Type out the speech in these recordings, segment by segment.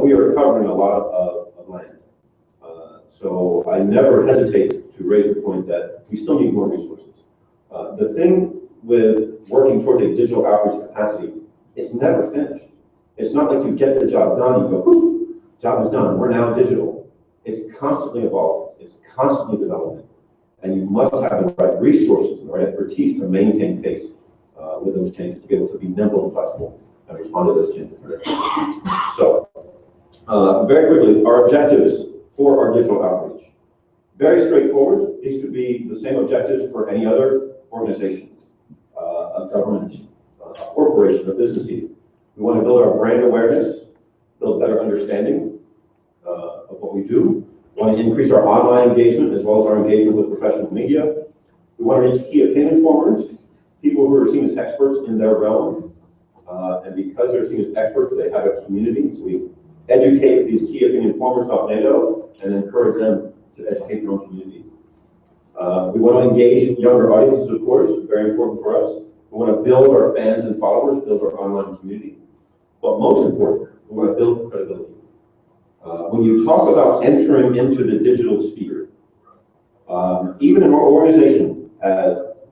we are covering a lot of land. So I never hesitate to raise the point that we still need more resources. The thing with working towards a digital outreach capacity, it's never finished. It's not like you get the job done, you go, whoo, job is done, we're now digital. It's constantly evolving, it's constantly developing, and you must have the right resources and the right expertise to maintain pace with those changes, to be able to be nimble and flexible and respond to those changes. So, very quickly, our objectives for our digital outreach. Very straightforward. These could be the same objectives for any other organization, a government, a corporation, a business team. We want to build our brand awareness, build better understanding of what we do. We want to increase our online engagement as well as our engagement with professional media. We want to reach key opinion formers, people who are seen as experts in their realm. And because they're seen as experts, they have a community. So we educate these key opinion formers about NATO and encourage them to educate their own communities. We want to engage younger audiences, of course, very important for us. We want to build our fans and followers, build our online community. But most important, we want to build credibility. When you talk about entering into the digital sphere, even an organization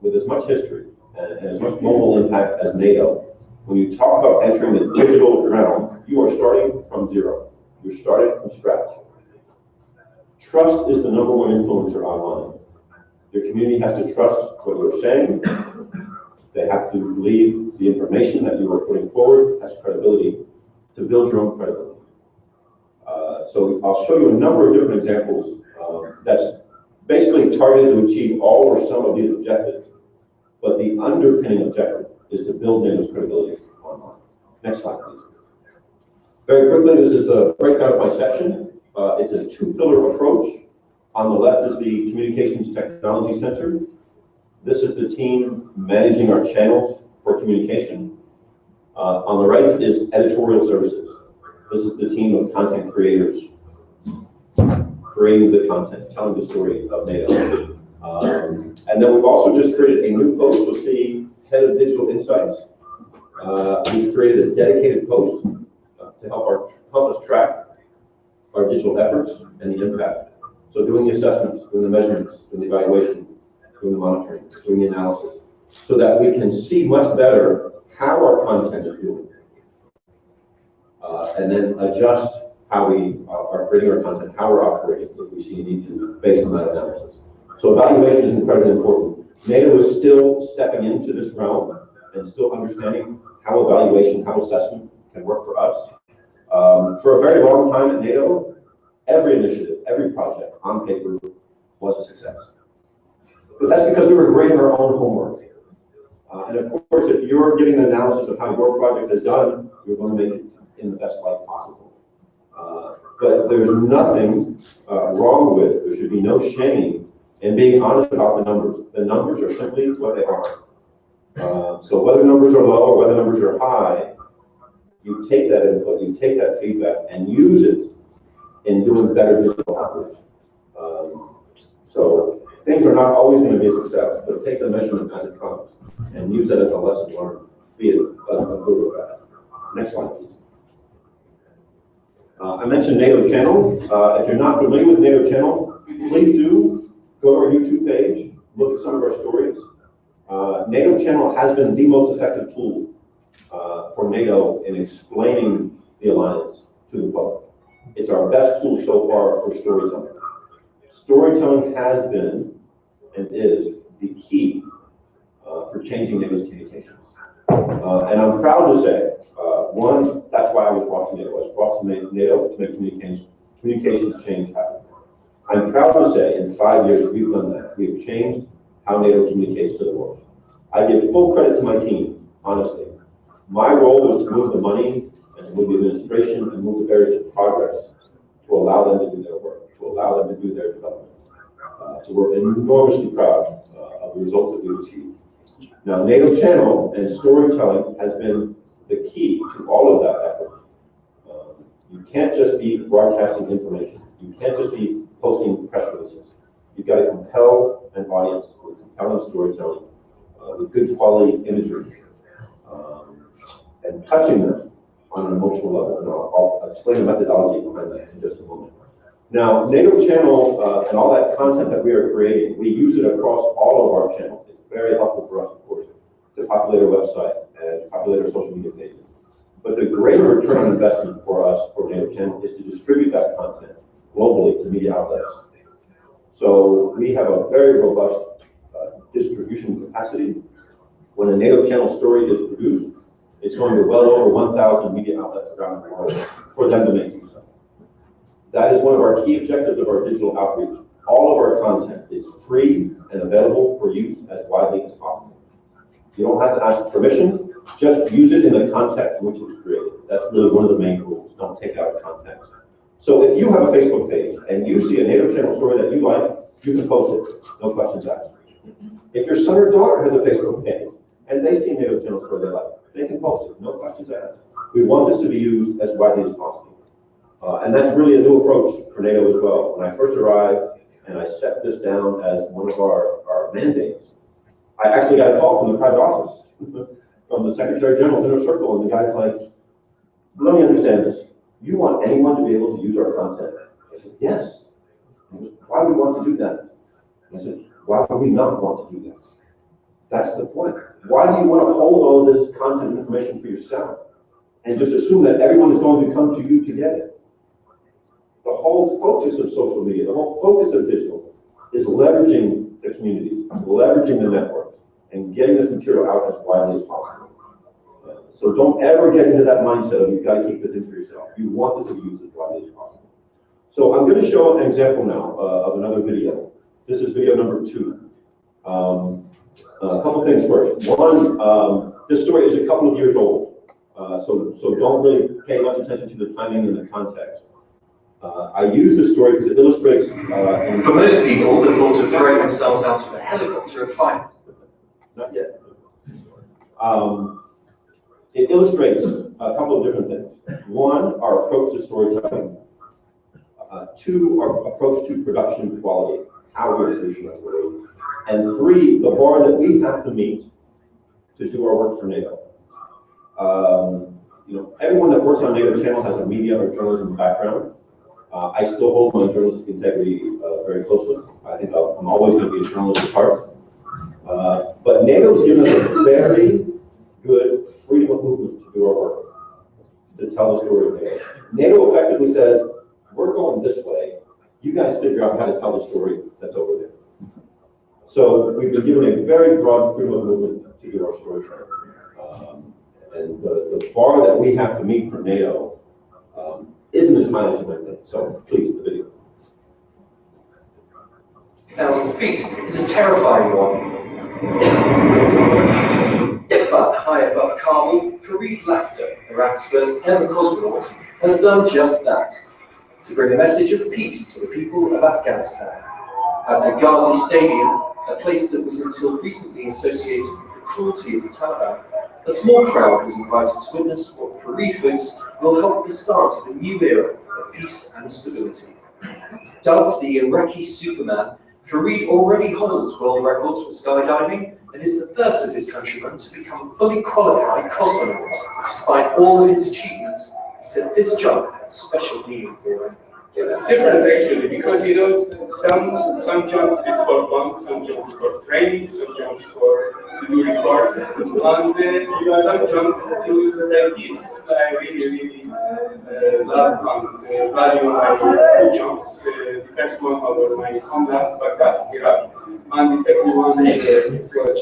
with as much history and as much global impact as NATO, when you talk about entering the digital realm, you are starting from zero. You're starting from scratch. Trust is the number one influencer online. Your community has to trust what you're saying. They have to believe the information that you are putting forward has credibility to build your own credibility. So I'll show you a number of different examples that's basically targeted to achieve all or some of these objectives. But the underpinning objective is to build NATO's credibility online. Next slide, please. Very quickly, this is a breakdown of my section. It's a two-pillar approach. On the left is the Communications Technology Center. This is the team managing our channels for communication. On the right is Editorial Services. This is the team of content creators creating the content, telling the story of NATO. And then we've also just created a new post. You'll see Head of Digital Insights. We've created a dedicated post to help us track our digital efforts and the impact. So doing the assessments, doing the measurements, doing the evaluation, doing the monitoring, doing the analysis, so that we can see much better how our content is doing. And then adjust how we are creating our content, how we're operating if we see a need to based on that analysis. So evaluation is incredibly important. NATO is still stepping into this realm and still understanding how evaluation, how assessment can work for us. For a very long time at NATO, every initiative, every project on paper was a success. But that's because we were grading our own homework. And of course, if you're getting an analysis of how your project is done, you're going to make it in the best light possible. But there's nothing wrong with, there should be no shame in being honest about the numbers. The numbers are simply what they are. So whether numbers are low or whether numbers are high, you take that input, you take that feedback and use it in doing better digital outreach. So things are not always going to be a success, but take the measurement as it comes and use it as a lesson learned, be it a good or bad. Next slide, please. I mentioned NATO channel. If you're not familiar with NATO channel, please do go to our YouTube page, look at some of our stories. NATO channel has been the most effective tool for NATO in explaining the alliance to the public. It's our best tool so far for storytelling. Storytelling has been and is the key for changing NATO's communications. And I'm proud to say, one, that's why I was brought to NATO. I was brought to NATO to make communications change happen. I'm proud to say in 5 years we've done that. We've changed how NATO communicates to the world. I give full credit to my team, honestly. My role was to move the money and to move the administration and move the areas of progress to allow them to do their work, to allow them to do their development. So we're enormously proud of the results that we've achieved. Now, NATO channel and storytelling has been the key to all of that effort. You can't just be broadcasting information. You can't just be posting press releases. You've got to compel an audience with compelling storytelling, with good quality imagery, and touching them on an emotional level, and I'll explain the methodology behind that in just a moment. Now, NATO channel and all that content that we are creating, we use it across all of our channels. It's very helpful for us, of course, to populate our website and populate our social media pages. But the greater return on investment for us for NATO channel is to distribute that content globally to media outlets. So we have a very robust distribution capacity. When a NATO channel story is produced, it's going to well over 1,000 media outlets around the world for them to make use of. That is one of our key objectives of our digital outreach. All of our content is free and available for use as widely as possible. You don't have to ask permission, just use it in the context in which it's created. That's really one of the main rules. Don't take it out of context. So if you have a Facebook page and you see a NATO channel story that you like, you can post it, no questions asked. If your son or daughter has a Facebook page and they see a NATO channel story they like, they can post it, no questions asked. We want this to be used as widely as possible. And that's really a new approach for NATO as well. When I first arrived and I set this down as one of our mandates, I actually got a call from the private office, from the Secretary General's inner circle, and the guy's like, let me understand this. You want anyone to be able to use our content? I said, yes. He goes, why do we want to do that? And I said, why would we not want to do that? That's the point. Why do you want to hold all this content and information for yourself and just assume that everyone is going to come to you to get it? The whole focus of social media, the whole focus of digital is leveraging the communities, leveraging the network, and getting this material out as widely as possible. So don't ever get into that mindset of you've got to keep this in for yourself. You want this to be used as widely as possible. So I'm going to show an example now of another video. This is video number 2. A couple things first. One, this story is a couple of years old, so don't really pay much attention to the timing and the context. I use this story because it illustrates... For most people, the thought of throwing themselves out of a helicopter at fire. Not yet. It illustrates a couple of different things. One, our approach to storytelling. 2, our approach to production quality, how we produce our story. And 3, the bar that we have to meet to do our work for NATO. Everyone that works on NATO channel has a media or journalism background. I still hold my journalistic integrity very closely. I think I'm always going to be a journalist at heart. But NATO's given us a very good freedom of movement to do our work, to tell the story of NATO. NATO effectively says, we're going this way. You guys figure out how to tell the story that's over there. So we've been given a very broad freedom of movement to do our storytelling. And the bar that we have to meet for NATO isn't as high as you might think. So please, the video. 1,000 feet is a terrifying one. But high above Kabul, Fareed Lafter, Iraq's first ever cosmonaut, has done just that, to bring a message of peace to the people of Afghanistan. At the Ghazi Stadium, a place that was until recently associated with the cruelty of the Taliban, a small crowd was invited to witness what Fareed hopes will help the start of a new era of peace and stability. Dubbed the Iraqi Superman, Fareed already holds world records for skydiving and is the first of his countrymen to become fully qualified cosmonaut. Despite all of his achievements, he said this jump had special meaning for him. It's different actually, because some jumps is for fun, some jumps for training, some jumps for to do records, and some jumps to like this. I really love and value my jumps. The first one over my homeland, Baghdad, Iraq, and the second one was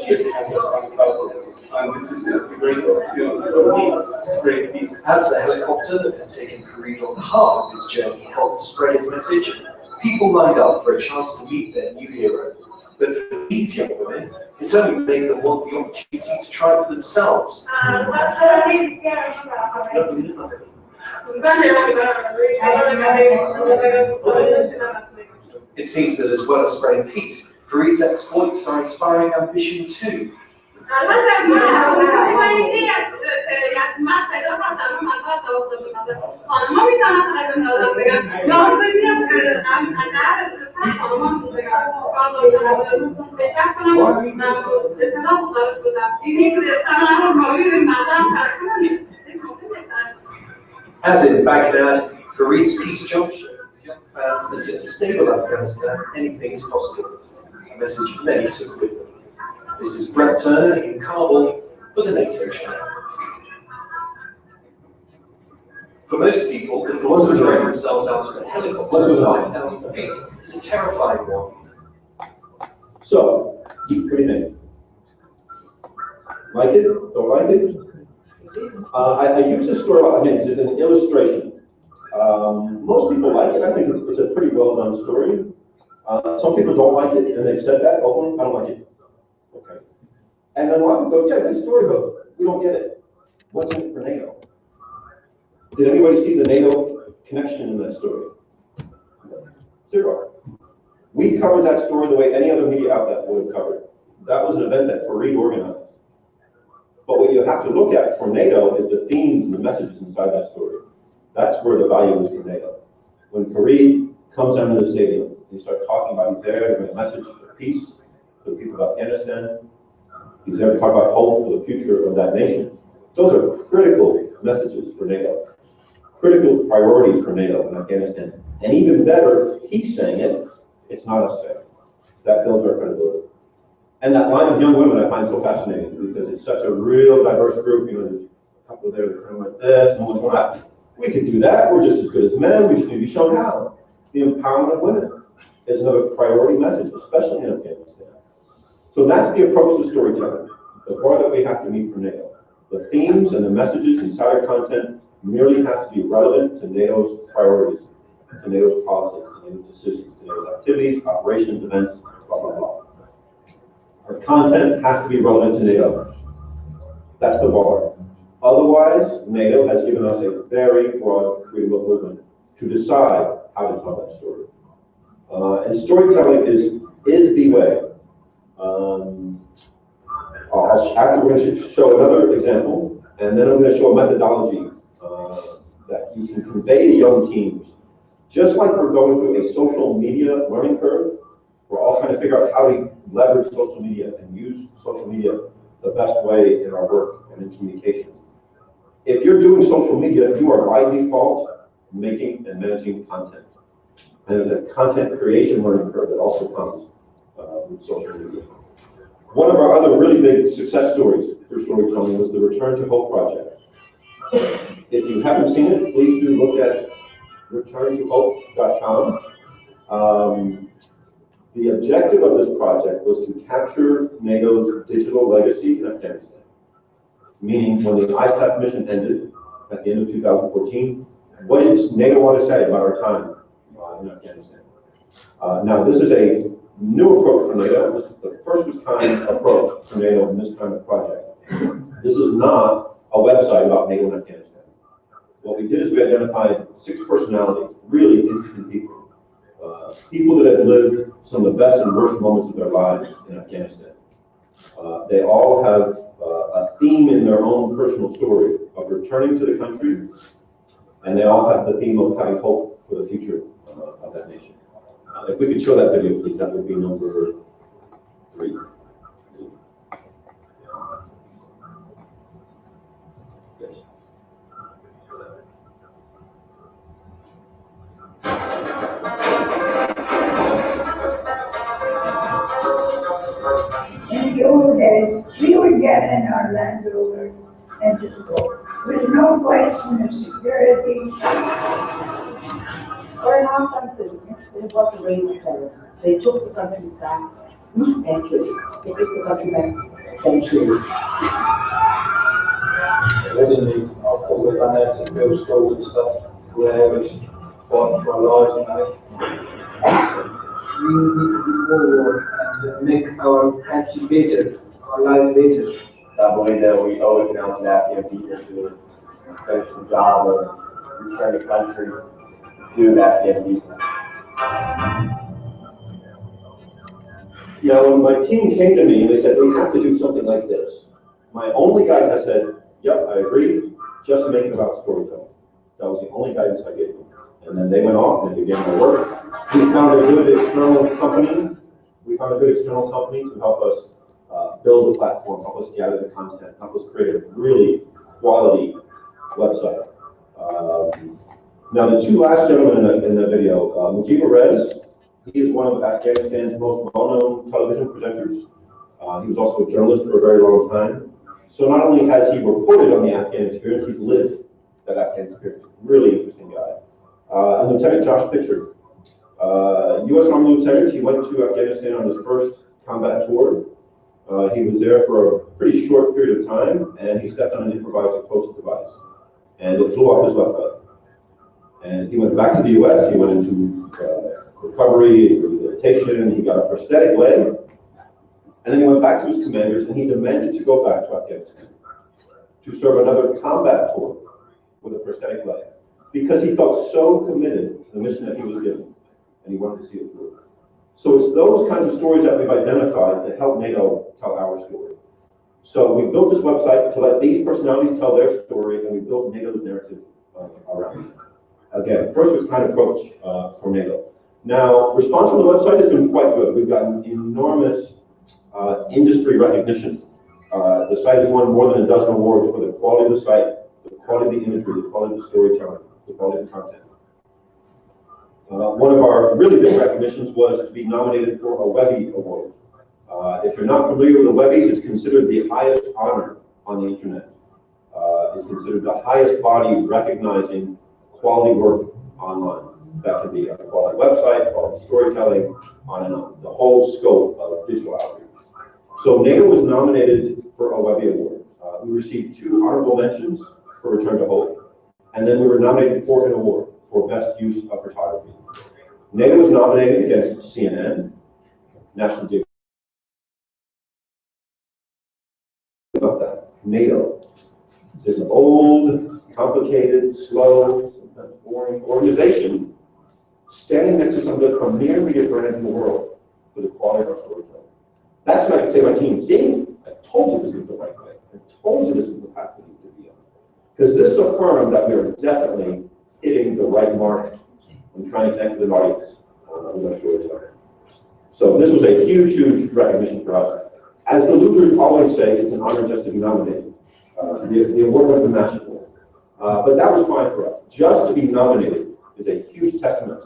here in Afghanistan. And this is a great opportunity for me to spread peace. As the helicopter that had taken Fareed on half of his journey helped spread his message, people lined up for a chance to meet their new hero. But for these young women, it only made them want the opportunity to try for themselves. It seems that as well as spreading peace, Fareed's exploits are inspiring ambition too. As in Baghdad, Fareed's peace jump shows young fans that in a stable Afghanistan, anything is possible. A message many took with them. This is Brett Turner in Kabul for the NATO channel. For most people, the thought of throwing themselves out of a helicopter at 5,000 feet is a terrifying one. So, what do you think? Like it? Don't like it? I use this story again as an illustration. Most people like it. I think it's a pretty well done story. Some people don't like it, and they've said that openly. I don't like it. Okay. And then a lot of people go, yeah, good story, but we don't get it. What's in it for NATO? Did anybody see the NATO connection in that story? Zero. We covered that story the way any other media outlet would have covered it. That was an event that Fareed organized. But what you have to look at for NATO is the themes and the messages inside that story. That's where the value is for NATO. When Fareed comes down to the stadium, he starts talking about he's there to bring a message of peace to the people of Afghanistan. He's there to talk about hope for the future of that nation. Those are critical messages for NATO. Critical priorities for NATO in Afghanistan. And even better, he's saying it, it's not us saying it. That builds our credibility. And that line of young women I find so fascinating because it's such a real diverse group. You know, there's a couple there that are kind of like this, and one's going, we could do that, we're just as good as men, we just need to be shown how. The empowerment of women is another priority message, especially in Afghanistan. So that's the approach to storytelling, the bar that we have to meet for NATO. The themes and the messages inside our content merely have to be relevant to NATO's priorities, to NATO's policies, to NATO's decisions, to NATO's activities, operations, events, blah, blah, blah. Our content has to be relevant to NATO. That's the bar. Otherwise, NATO has given us a very broad freedom of movement to decide how to tell that story. And storytelling is the way. After we're going to show another example, and then I'm going to show a methodology that you can convey to young teams. Just like we're going through a social media learning curve, we're all trying to figure out how to leverage social media and use social media the best way in our work and in communication. If you're doing social media, you are by default making and managing content. And there's a content creation learning curve that also comes with social media. One of our other really big success stories for storytelling was the Return to Hope project. If you haven't seen it, please do look at returntohope.com. The objective of this project was to capture NATO's digital legacy in Afghanistan. Meaning, when the ISAF mission ended at the end of 2014, what did NATO want to say about our time in Afghanistan? Now, this is a new approach for NATO. This is the first of its kind approach for NATO in this kind of project. This is not a website about NATO in Afghanistan. What we did is we identified 6 personalities, really interesting people. People that have lived some of the best and worst moments of their lives in Afghanistan. They all have a theme in their own personal story of returning to the country, and they all have the theme of having hope for the future of that nation. If we could show that video, please, that would be number 3. Yes. In the old days, we would get in our Land Rover and just go. With no question of security. For an Afghan citizen, it was a reign of terror. They took the country back centuries. They took the country back centuries. Originally, after we've done that to build schools and stuff, to where we fought for our lives, we need to do more and make our country better, our life better. I believe that we owe it now to the Afghan people to finish the job of return the country to the Afghan people. Now, when my team came to me, they said, we have to do something like this. My only guidance, I said, yep, I agree, just make it about storytelling. That was the only guidance I gave them. And then they went off and began their work. We found a good external company. To help us build a platform, help us gather the content, help us create a really quality website. Now, the two last gentlemen in the video, Mujib Rez, he is one of Afghanistan's most well-known television presenters. He was also a journalist for a very long time. So not only has he reported on the Afghan experience, he's lived that Afghan experience. Really interesting guy. And Lieutenant Josh Pitcher, U.S. Army Lieutenant. He went to Afghanistan on his first combat tour. He was there for a pretty short period of time, and he stepped on an improvised explosive device, and it flew off his left leg. And he went back to the U.S. He went into recovery, rehabilitation. He got a prosthetic leg, and then he went back to his commanders, and he demanded to go back to Afghanistan to serve another combat tour with a prosthetic leg, because he felt so committed to the mission that he was given, and he wanted to see it through. So it's those kinds of stories that we've identified that help NATO tell our story. So we built this website to let these personalities tell their story, and we built NATO's narrative around it. Again, first of its kind approach for NATO. Now, response from the website has been quite good. We've gotten enormous industry recognition. The site has won more than a dozen awards for the quality of the site, the quality of the imagery, the quality of the storytelling, the quality of the content. One of our really big recognitions was to be nominated for a Webby Award. If you're not familiar with the Webbies, it's considered the highest honor on the internet. It's considered the highest body recognizing quality work online. That can be a quality website, quality storytelling, on and on. The whole scope of digital outreach. So NATO was nominated for a Webby Award. We received 2 honorable mentions for Return to Hope, and then we were nominated for an award for best use of photography. NATO was nominated against CNN, National Geographic. About that, NATO is an old, complicated, slow, sometimes boring organization standing next to some of the premier media brands in the world for the quality of our storytelling. That's what I can say to my team. See, I told you this was the right way. I told you this was the path we need to be on. Because this affirmed that we are definitely hitting the right mark and trying to connect with an audience with our storytelling. So this was a huge, huge recognition for us. As the losers always say, it's an honor just to be nominated. The award wasn't national. But that was fine for us. Just to be nominated is a huge testament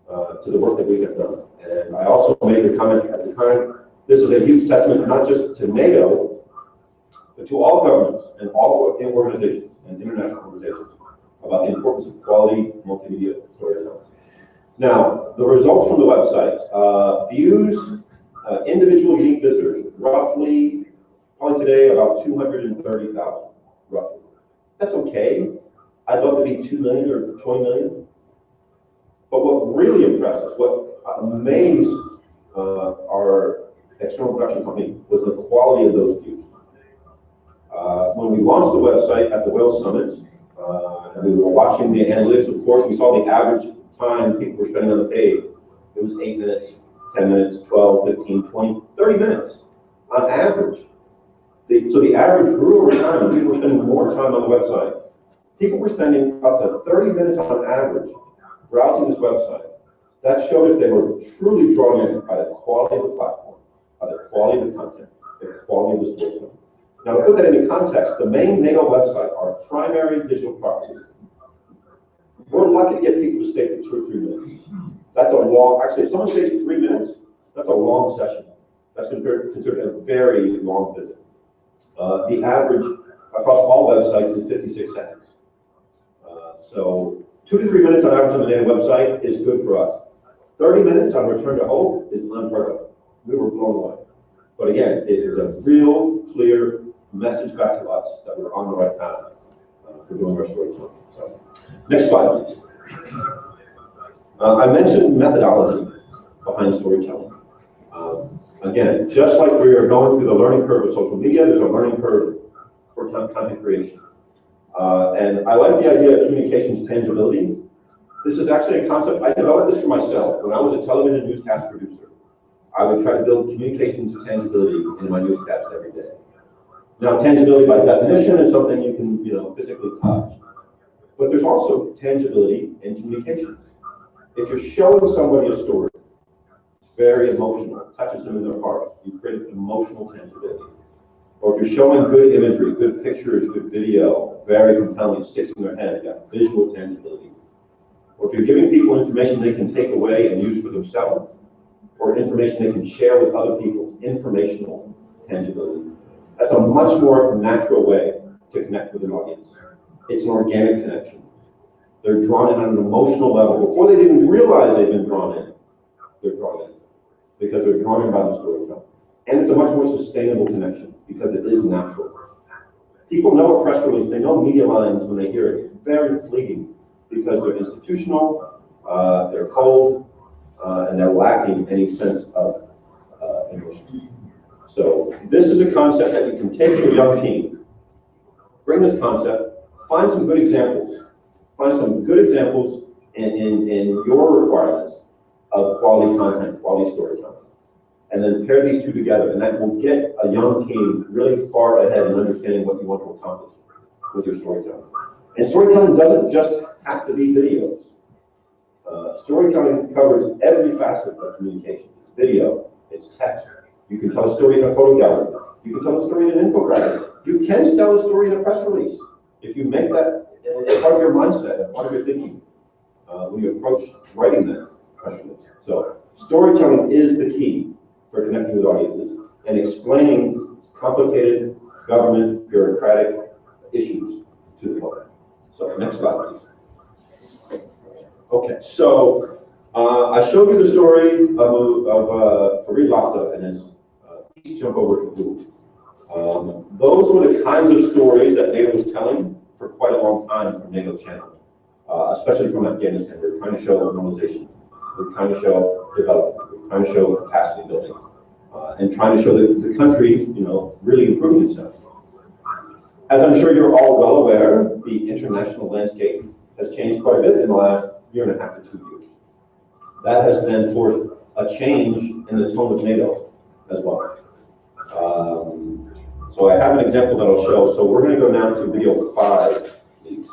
to the work that we have done. And I also made the comment at the time, this is a huge testament not just to NATO, but to all governments and all organizations and international organizations about the importance of quality multimedia storytelling. Now, the results from the website, views, individual unique visitors, roughly, probably today, about 230,000, roughly. That's okay. I'd love to be 2 million or 20 million. But what really impressed us, what amazed our external production company was the quality of those views. When we launched the website at the Wales Summit, and we were watching the analytics, of course, we saw the average time people were spending on the page. It was 8 minutes, 10 minutes, 12, 15, 20, 30 minutes on average. So the average grew over time. People were spending more time on the website. People were spending up to 30 minutes on average browsing this website. That showed us they were truly drawn in by the quality of the platform, by the quality of the content, the quality of the storytelling. Now, to put that into context, the main NATO website, our primary digital property, we're lucky to get people to stay for 2 or 3 minutes. That's a long, actually, if someone stays 3 minutes, that's a long session. That's considered a very long visit. The average across all websites is 56 seconds. So 2 to 3 minutes on average on the NATO website is good for us. 30 minutes on Return to Hope is unheard of. We were blown away. But again, it is a real clear message back to us that we're on the right path for doing our storytelling. So, next slide, please. I mentioned methodology behind storytelling. Again, just like we are going through the learning curve of social media, there's a learning curve for content creation. And I like the idea of communications tangibility. This is actually a concept, I developed this for myself. When I was a television newscast producer, I would try to build communications tangibility in my newscast every day. Now, tangibility by definition is something you can, physically touch. But there's also tangibility in communications. If you're showing somebody a story, it's very emotional, touches them in their heart. You create emotional tangibility. or if you're showing good imagery, good pictures, good video, very compelling, sticks in their head, you got visual tangibility. Or if you're giving people information they can take away and use for themselves, or information they can share with other people, informational tangibility. That's a much more natural way to connect with an audience. It's an organic connection. They're drawn in on an emotional level. Before they even realize they've been drawn in, they're drawn in. Because they're drawn in by the storytelling. And it's a much more sustainable connection, because it is natural. People know a press release, they know media lines when they hear it. It's very fleeting, because they're institutional, they're cold, and they're lacking any sense of emotion. So this is a concept that you can take to a young team, bring this concept, find some good examples, in your requirements of quality content, quality storytelling, and then pair these two together, and that will get a young team really far ahead in understanding what you want to accomplish with your storytelling. And storytelling doesn't just have to be videos. Storytelling covers every facet of communication. It's video, it's text. You can tell a story in a photo gallery. You can tell a story in an infographic. You can tell a story in a press release. If you make that part of your mindset, part of your thinking, when you approach writing that press release. So storytelling is the key for connecting with audiences and explaining complicated government bureaucratic issues to the public. So next slide, please. Okay, so I showed you the story of Farid Lafta and his peace jump over Kabul. Those were the kinds of stories that NATO was telling for quite a long time from NATO channel, especially from Afghanistan. We're trying to show normalization. We're trying to show development. We're trying to show capacity building, and trying to show that the country, really improving itself. As I'm sure you're all well aware, the international landscape has changed quite a bit in the last year and a half to 2 years. That has then forced a change in the tone of NATO as well. So I have an example that I'll show. So we're going to go now to video 5, please.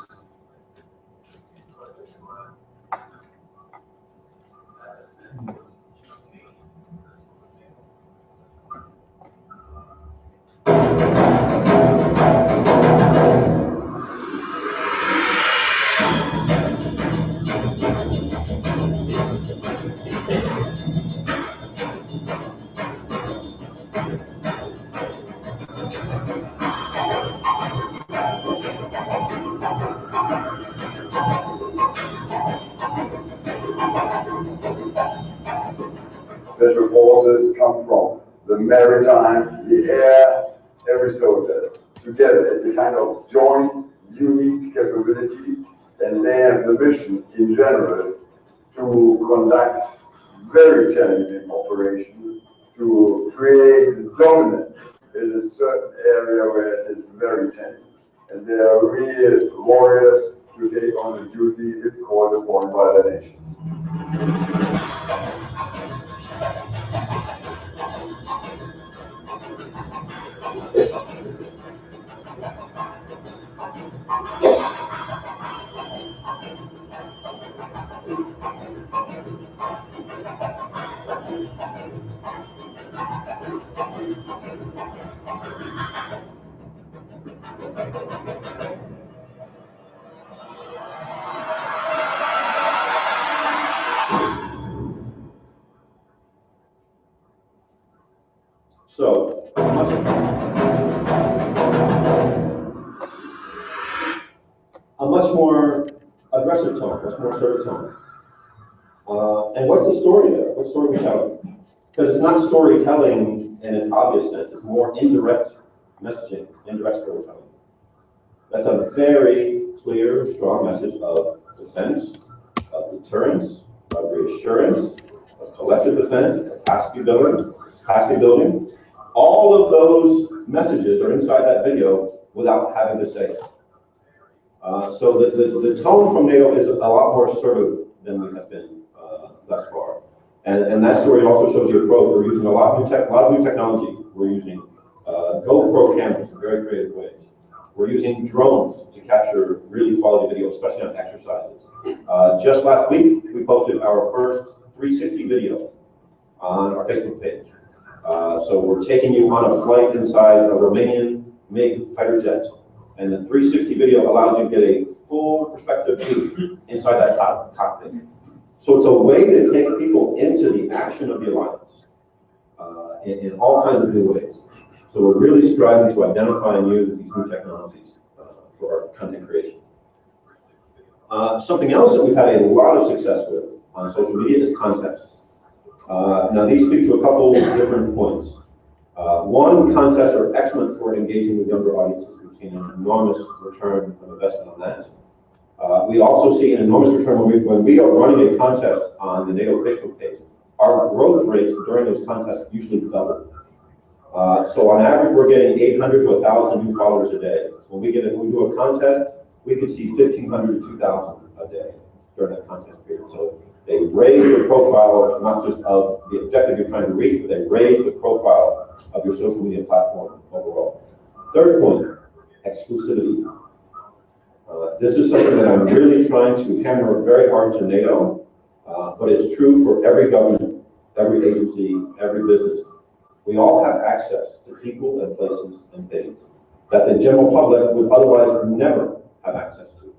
Special forces come from the maritime, the air, every soldier together. It's a kind of joint, unique capability, and they have the mission in general to conduct very challenging operations, to create dominance in a certain area where it is very tense. And they are real warriors to take on the duty if called upon by the nations. So, a much more aggressive tone, much more assertive tone. And what's the story there? What story are we telling? Because it's not storytelling in its obvious sense, it's more indirect messaging, indirect storytelling. That's a very clear, strong message of defense, of deterrence, of reassurance, of collective defense, capacity building. All of those messages are inside that video without having to say it. So the tone from NATO is a lot more assertive than we have been thus far. And that story also shows you approach. We're using a lot of new technology. We're using GoPro cameras in very creative ways. We're using drones to capture really quality video, especially on exercises. Just last week, we posted our first 360 video on our Facebook page. So we're taking you on a flight inside a Romanian MiG fighter jet, and the 360 video allows you to get a full perspective view inside that cockpit. So it's a way to take people into the action of the alliance in all kinds of new ways. So we're really striving to identify and use these new technologies for our content creation. Something else that we've had a lot of success with on social media is contests. Now these speak to a couple different points. One, contests are excellent for engaging with younger audiences. We've seen an enormous return of investment on that. We also see an enormous return when we are running a contest on the NATO Facebook page. Our growth rates during those contests usually double. So on average, we're getting 800 to 1,000 new followers a day. When we do a contest, we could see 1,500 to 2,000 a day during that contest period. So they raise the profile, not just of the objective you're trying to reach, but they raise the profile of your social media platform overall. Third point, exclusivity. This is something that I'm really trying to hammer very hard to NATO, but it's true for every government, every agency, every business. We all have access to people and places and things that the general public would otherwise never have access to.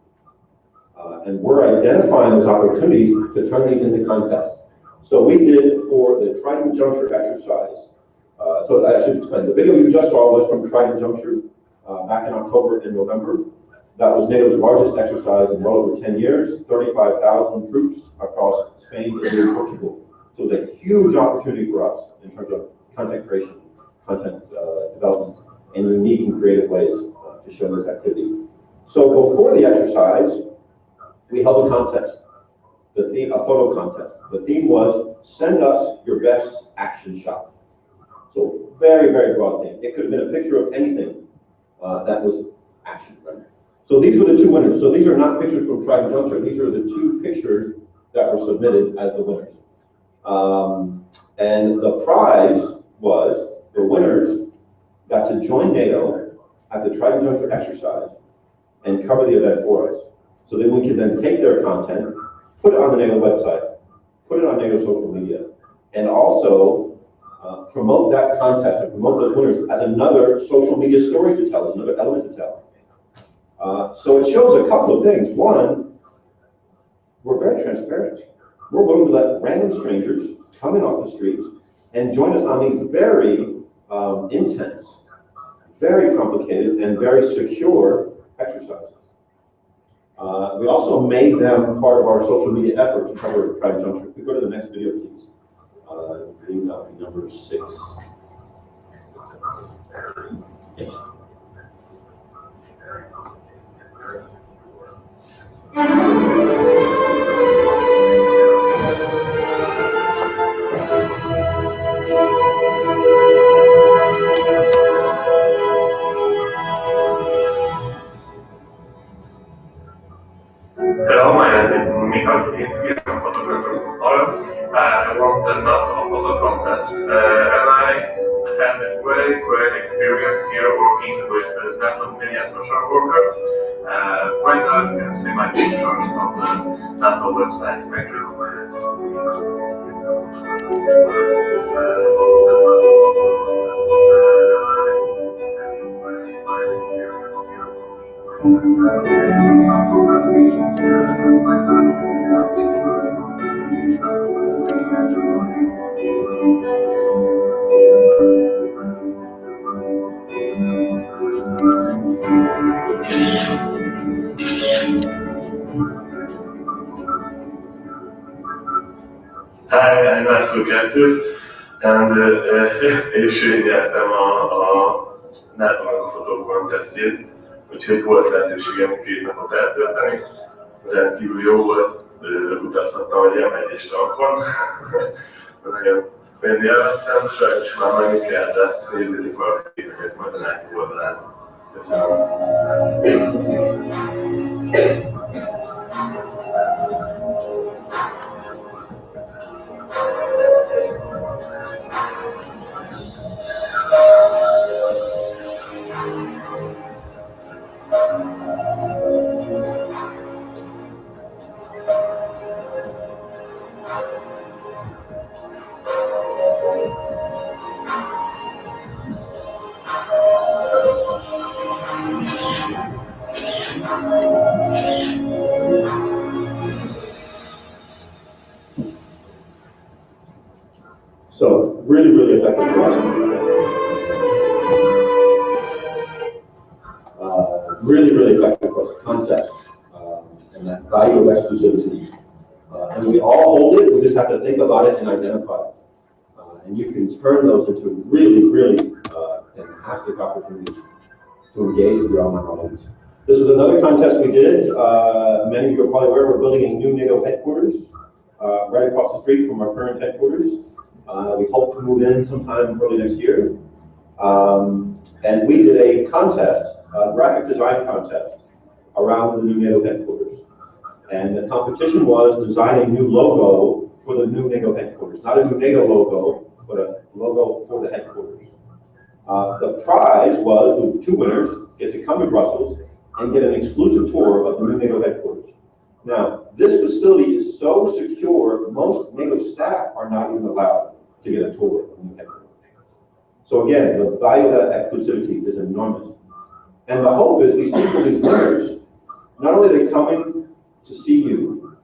And we're identifying those opportunities to turn these into contests. So we did for the Trident Juncture exercise. So I should explain. The video you just saw was from Trident Juncture back in October and November. That was NATO's largest exercise in well over 10 years, 35,000 troops across Spain, Italy, and Portugal. So it was a huge opportunity for us in terms of content creation, content development, in unique and creative ways to show this activity. So before the exercise, we held a contest, a photo contest. The theme was, send us your best action shot. So very, very broad theme. It could have been a picture of anything that was action, right? So these were the two winners. So these are not pictures from Trident Juncture. These are the two pictures that were submitted as the winners. And the prize was the winners got to join NATO at the Trident Juncture exercise and cover the event for us. So then we could then take their content, put it on the NATO website, put it on NATO social media, and also promote that contest and promote those winners as another social media story to tell, as another element to tell. So it shows a couple of things. One, we're very transparent. We're willing to let random strangers come in off the streets and join us on these very intense, very complicated, and very secure exercises. We also made them part of our social media effort to cover Trident Juncture. If we go to the next video, please. Number 6. Yes. Hello, my name is Mehringer. I'm a photographer from Poland. I won the NATO photo contest, and I had a great experience here working with NATO media social workers. Right now you can see my pictures on the NATO website. Thank you. Hi, I'm László Gertős, and és én nyertem a NATO Photo Contestjét, úgyhogy volt lehetőségem 2 napot eltölteni. Rendkívül jó volt, utazhattam egy M1-es tankon, nagyon élveztem, sajnos már menni kell, de nézzétek meg a képeket majd a NATO oldalán. Köszönöm. So really, really effective for us. Really, really effective for us, concept, and that value of exclusivity. And we all hold it, we just have to think about it and identify it. And you can turn those into really, really fantastic opportunities to engage with your online audience. This was another contest we did. Many of you are probably aware we're building a new NATO headquarters right across the street from our current headquarters. We hope to move in sometime early next year. And we did a contest, a graphic design contest around the new NATO headquarters. And the competition was designing a new logo for the new NATO headquarters. Not a new NATO logo, but a logo for the headquarters. The prize was, two winners get to come to Brussels and get an exclusive tour of the new NATO headquarters. Now, this facility is so secure, most NATO staff are not even allowed to get a tour of the new headquarters. So again, the value of that exclusivity is enormous. And the hope is these people, these winners, not only are they coming to see you,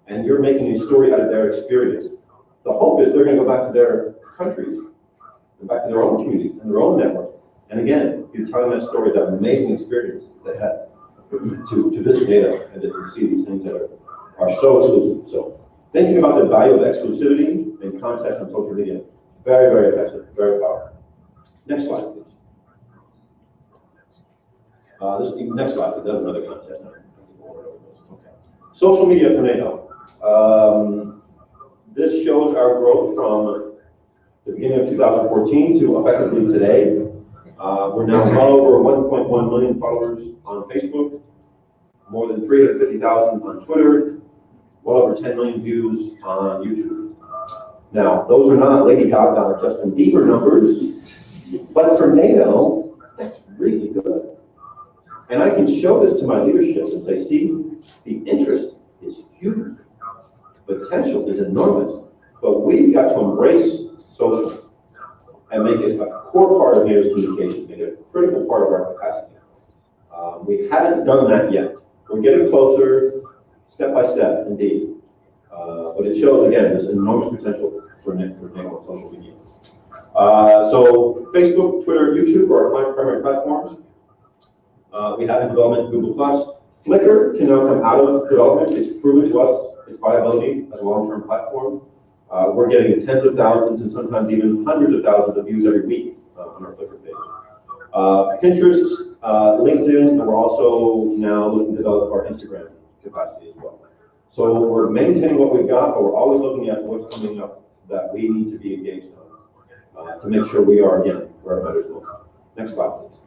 and you're making a story out of their experience, the hope is they're going to go back to their countries, and back to their own communities, and their own network. And again, you're telling that story, that amazing experience they had to visit NATO, and to see these things that are so exclusive. So thinking about the value of exclusivity and context on social media, very, very effective, very powerful. Next slide, please. Next slide, it does another contest. Okay. Social media for NATO. This shows our growth from the beginning of 2014 to effectively today. We're now well over 1.1 million followers on Facebook, more than 350,000 on Twitter, well over 10 million views on YouTube. Now, those are not Lady Gaga or Justin Bieber numbers, but for NATO, that's really good. And I can show this to my leadership and say, see, the interest is huge. The potential is enormous, but we've got to embrace social and make it a core part of NATO's communication, make it a critical part of our capacity. We haven't done that yet. We're getting closer, step by step, indeed. But it shows, again, this enormous potential for NATO on social media. So Facebook, Twitter, YouTube are our primary platforms. We have in development Google+. Flickr can now come out of development. It's proven to us its viability as a long-term platform. We're getting tens of thousands and sometimes even hundreds of thousands of views every week on our Flickr page. Pinterest, LinkedIn, and we're also now looking to develop our Instagram capacity as well. So we're maintaining what we've got, but we're always looking at what's coming up that we need to be engaged on to make sure we are, again, where our matters most. Next slide, please.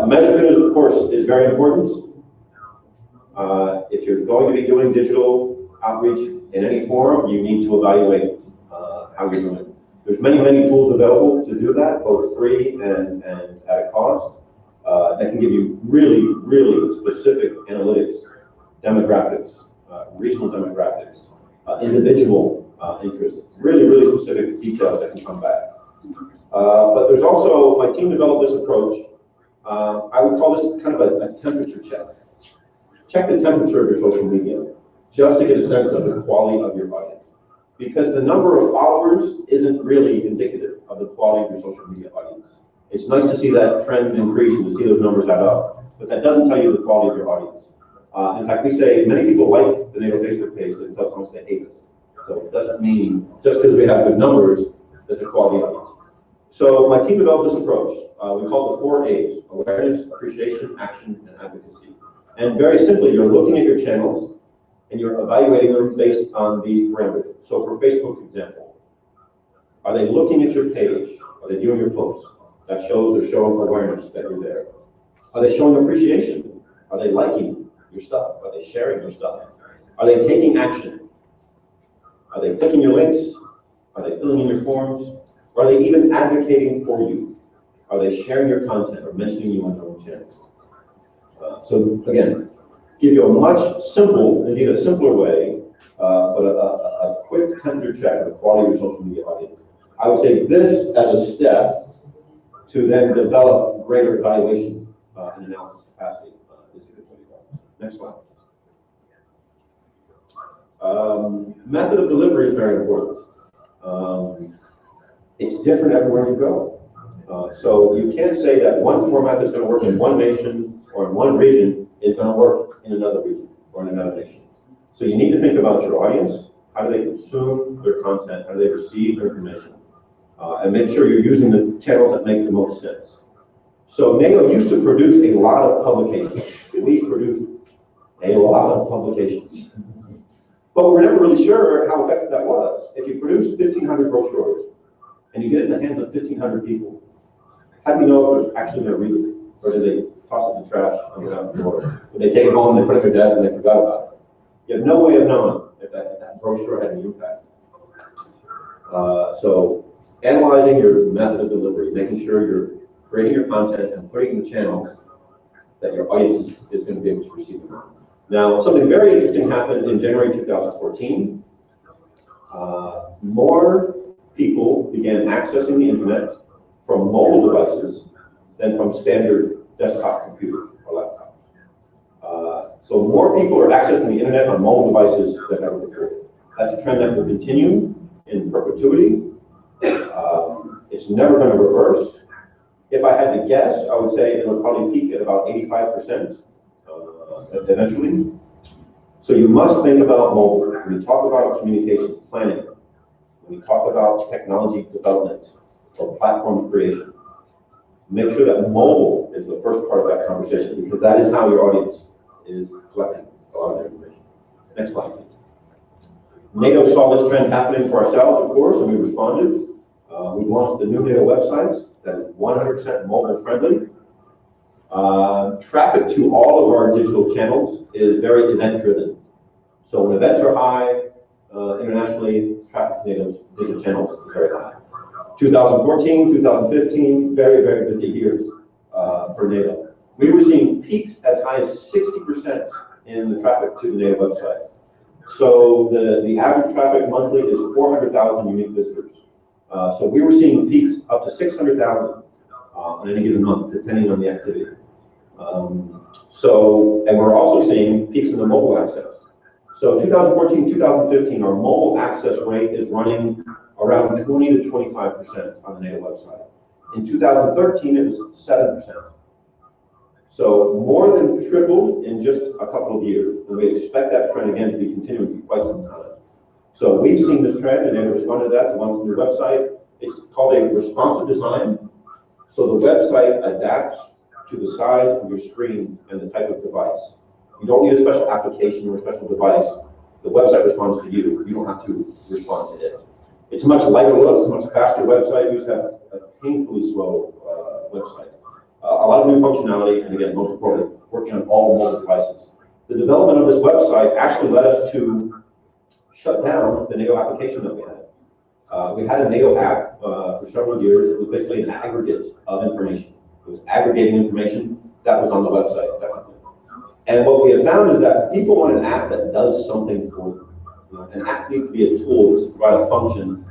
Measurement, of course, is very important. If you're going to be doing digital outreach in any forum, you need to evaluate how you're doing it. There's many, many tools available to do that, both free and at a cost, that can give you really, really specific analytics, demographics, regional demographics, individual interests, really, really specific details that can come back. But there's also, my team developed this approach. I would call this kind of a temperature check. Check the temperature of your social media, just to get a sense of the quality of your audience. Because the number of followers isn't really indicative of the quality of your social media audience. It's nice to see that trend increase and to see those numbers add up, but that doesn't tell you the quality of your audience. In fact, we say many people like the NATO Facebook page, that tells us they hate us. So it doesn't mean, just because we have good numbers, that's a quality audience. So my team developed this approach. We call it the 4 A's: awareness, appreciation, action, and advocacy. And very simply, you're looking at your channels and you're evaluating them based on these parameters. So for Facebook example, are they looking at your page? Are they viewing your posts? That shows they're showing awareness that you're there. Are they showing appreciation? Are they liking your stuff? Are they sharing your stuff? Are they taking action? Are they clicking your links? Are they filling in your forms? Are they even advocating for you? Are they sharing your content or mentioning you on their own channels? So again, give you a much simple, indeed a simpler way, but a quick temperature check of the quality of your social media audience. I would say this as a step to then develop greater evaluation and analysis capacity is a good way to go. Next slide. Method of delivery is very important. It's different everywhere you go. So you can't say that one format that's going to work in one nation or in one region is going to work in another region or in another nation. So you need to think about your audience. How do they consume their content? How do they receive their information? And make sure you're using the channels that make the most sense. So NATO used to produce a lot of publications. We produced a lot of publications. But we're never really sure how effective that was. If you produce 1,500 brochures and you get it in the hands of 1,500 people, how do you know if they're actually going to read it? Or do they toss it in the trash and get out the door? Or they take it home and they put it on their desk and they forgot about it? You have no way of knowing if that brochure had any impact. So analyzing your method of delivery, making sure you're creating your content and putting it in the channels that your audience is going to be able to receive them on. Now, something very interesting happened in January 2014. More people began accessing the internet from mobile devices than from standard desktop computers or laptops. So more people are accessing the internet on mobile devices than ever before. That's a trend that will continue in perpetuity. It's never going to reverse. If I had to guess, I would say it'll probably peak at about 85% eventually. So you must think about mobile. When you talk about communications planning, when you talk about technology development or platform creation, make sure that mobile is the first part of that conversation, because that is how your audience is collecting a lot of their information. Next slide, please. NATO saw this trend happening for ourselves, of course, and we responded. We launched the new NATO website that is 100% mobile friendly. Traffic to all of our digital channels is very event driven. So when events are high, internationally, traffic to NATO's digital channels is very high. 2014, 2015, very, very busy years for NATO. We were seeing peaks as high as 60% in the traffic to the NATO website. So the average traffic monthly is 400,000 unique visitors. So we were seeing peaks up to 600,000 on any given month, depending on the activity. And we're also seeing peaks in the mobile access. So 2014, 2015, our mobile access rate is running around 20 to 25% on the NATO website. In 2013, it was 7%. So more than tripled in just a couple of years, and we expect that trend again to be continuing for quite some time. So we've seen this trend, and NATO responded to that, the ones on your website. It's called a responsive design. So the website adapts to the size of your screen and the type of device. You don't need a special application or a special device. The website responds to you. You don't have to respond to it. It's much lighter look, it's a much faster website. You just have a painfully slow website. A lot of new functionality, and again, most importantly, working on all mobile devices. The development of this website actually led us to shut down the NATO application that we had. We had a NATO app for several years. It was basically an aggregate of information. It was aggregating information that was on the website. And what we have found is that people want an app that does something for them. An app needs to be a tool to provide a function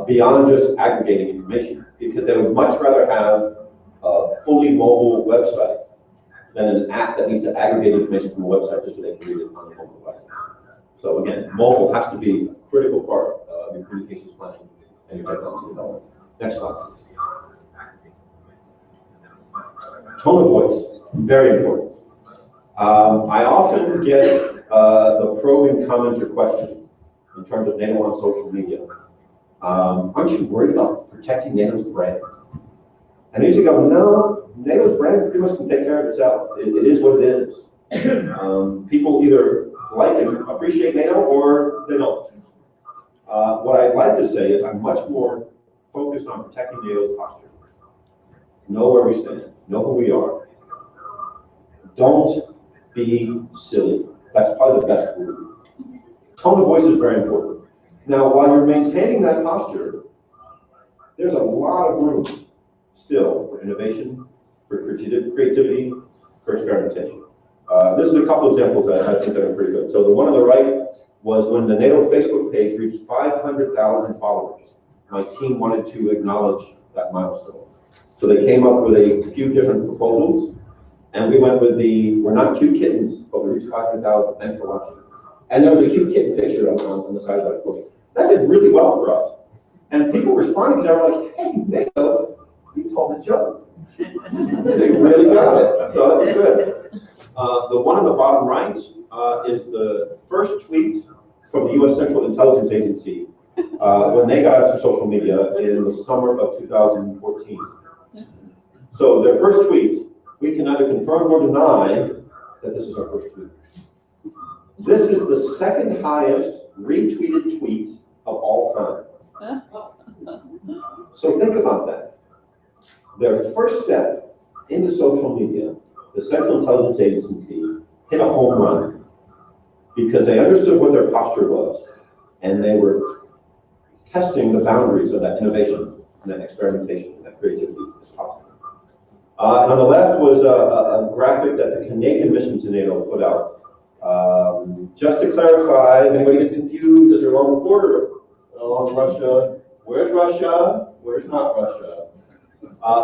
beyond just aggregating information, because they would much rather have a fully mobile website than an app that needs to aggregate information from a website just so they can read it on the mobile device. So again, mobile has to be a critical part of your communications planning and your technology development. Next slide, please. Tone of voice, very important. I often get the probing comment or question in terms of NATO on social media. Aren't you worried about protecting NATO's brand? And I usually go, no, NATO's brand pretty much can take care of itself. It is what it is. People either like and appreciate NATO or they don't. What I'd like to say is I'm much more focused on protecting NATO's posture. Know where we stand. Know who we are. Don't be silly. That's probably the best word. Tone of voice is very important. Now, while you're maintaining that posture, there's a lot of room still for innovation, for creativity, for experimentation. This is a couple examples that I think that are pretty good. So the one on the right was when the NATO Facebook page reached 500,000 followers. My team wanted to acknowledge that milestone. So they came up with a few different proposals, and we went with the, we're not cute kittens, but we reached 500,000, thanks for watching. And there was a cute kitten picture on the side of that post. That did really well for us. And people responded because they were like, hey, NATO, you told a joke. They really got it, so that was good. The one on the bottom right is the first tweet from the U.S. Central Intelligence Agency when they got into social media in the summer of 2014. So their first tweet, we can neither confirm nor deny that this is our first tweet. This is the second highest retweeted tweet of all time. So think about that. Their first step into social media, the Central Intelligence Agency hit a home run because they understood what their posture was, and they were testing the boundaries of that innovation and that experimentation and that creativity is possible. And on the left was a graphic that the Canadian mission to NATO put out. Just to clarify, if anybody gets confused, as you're along the border along Russia, where's Russia? Where's not Russia?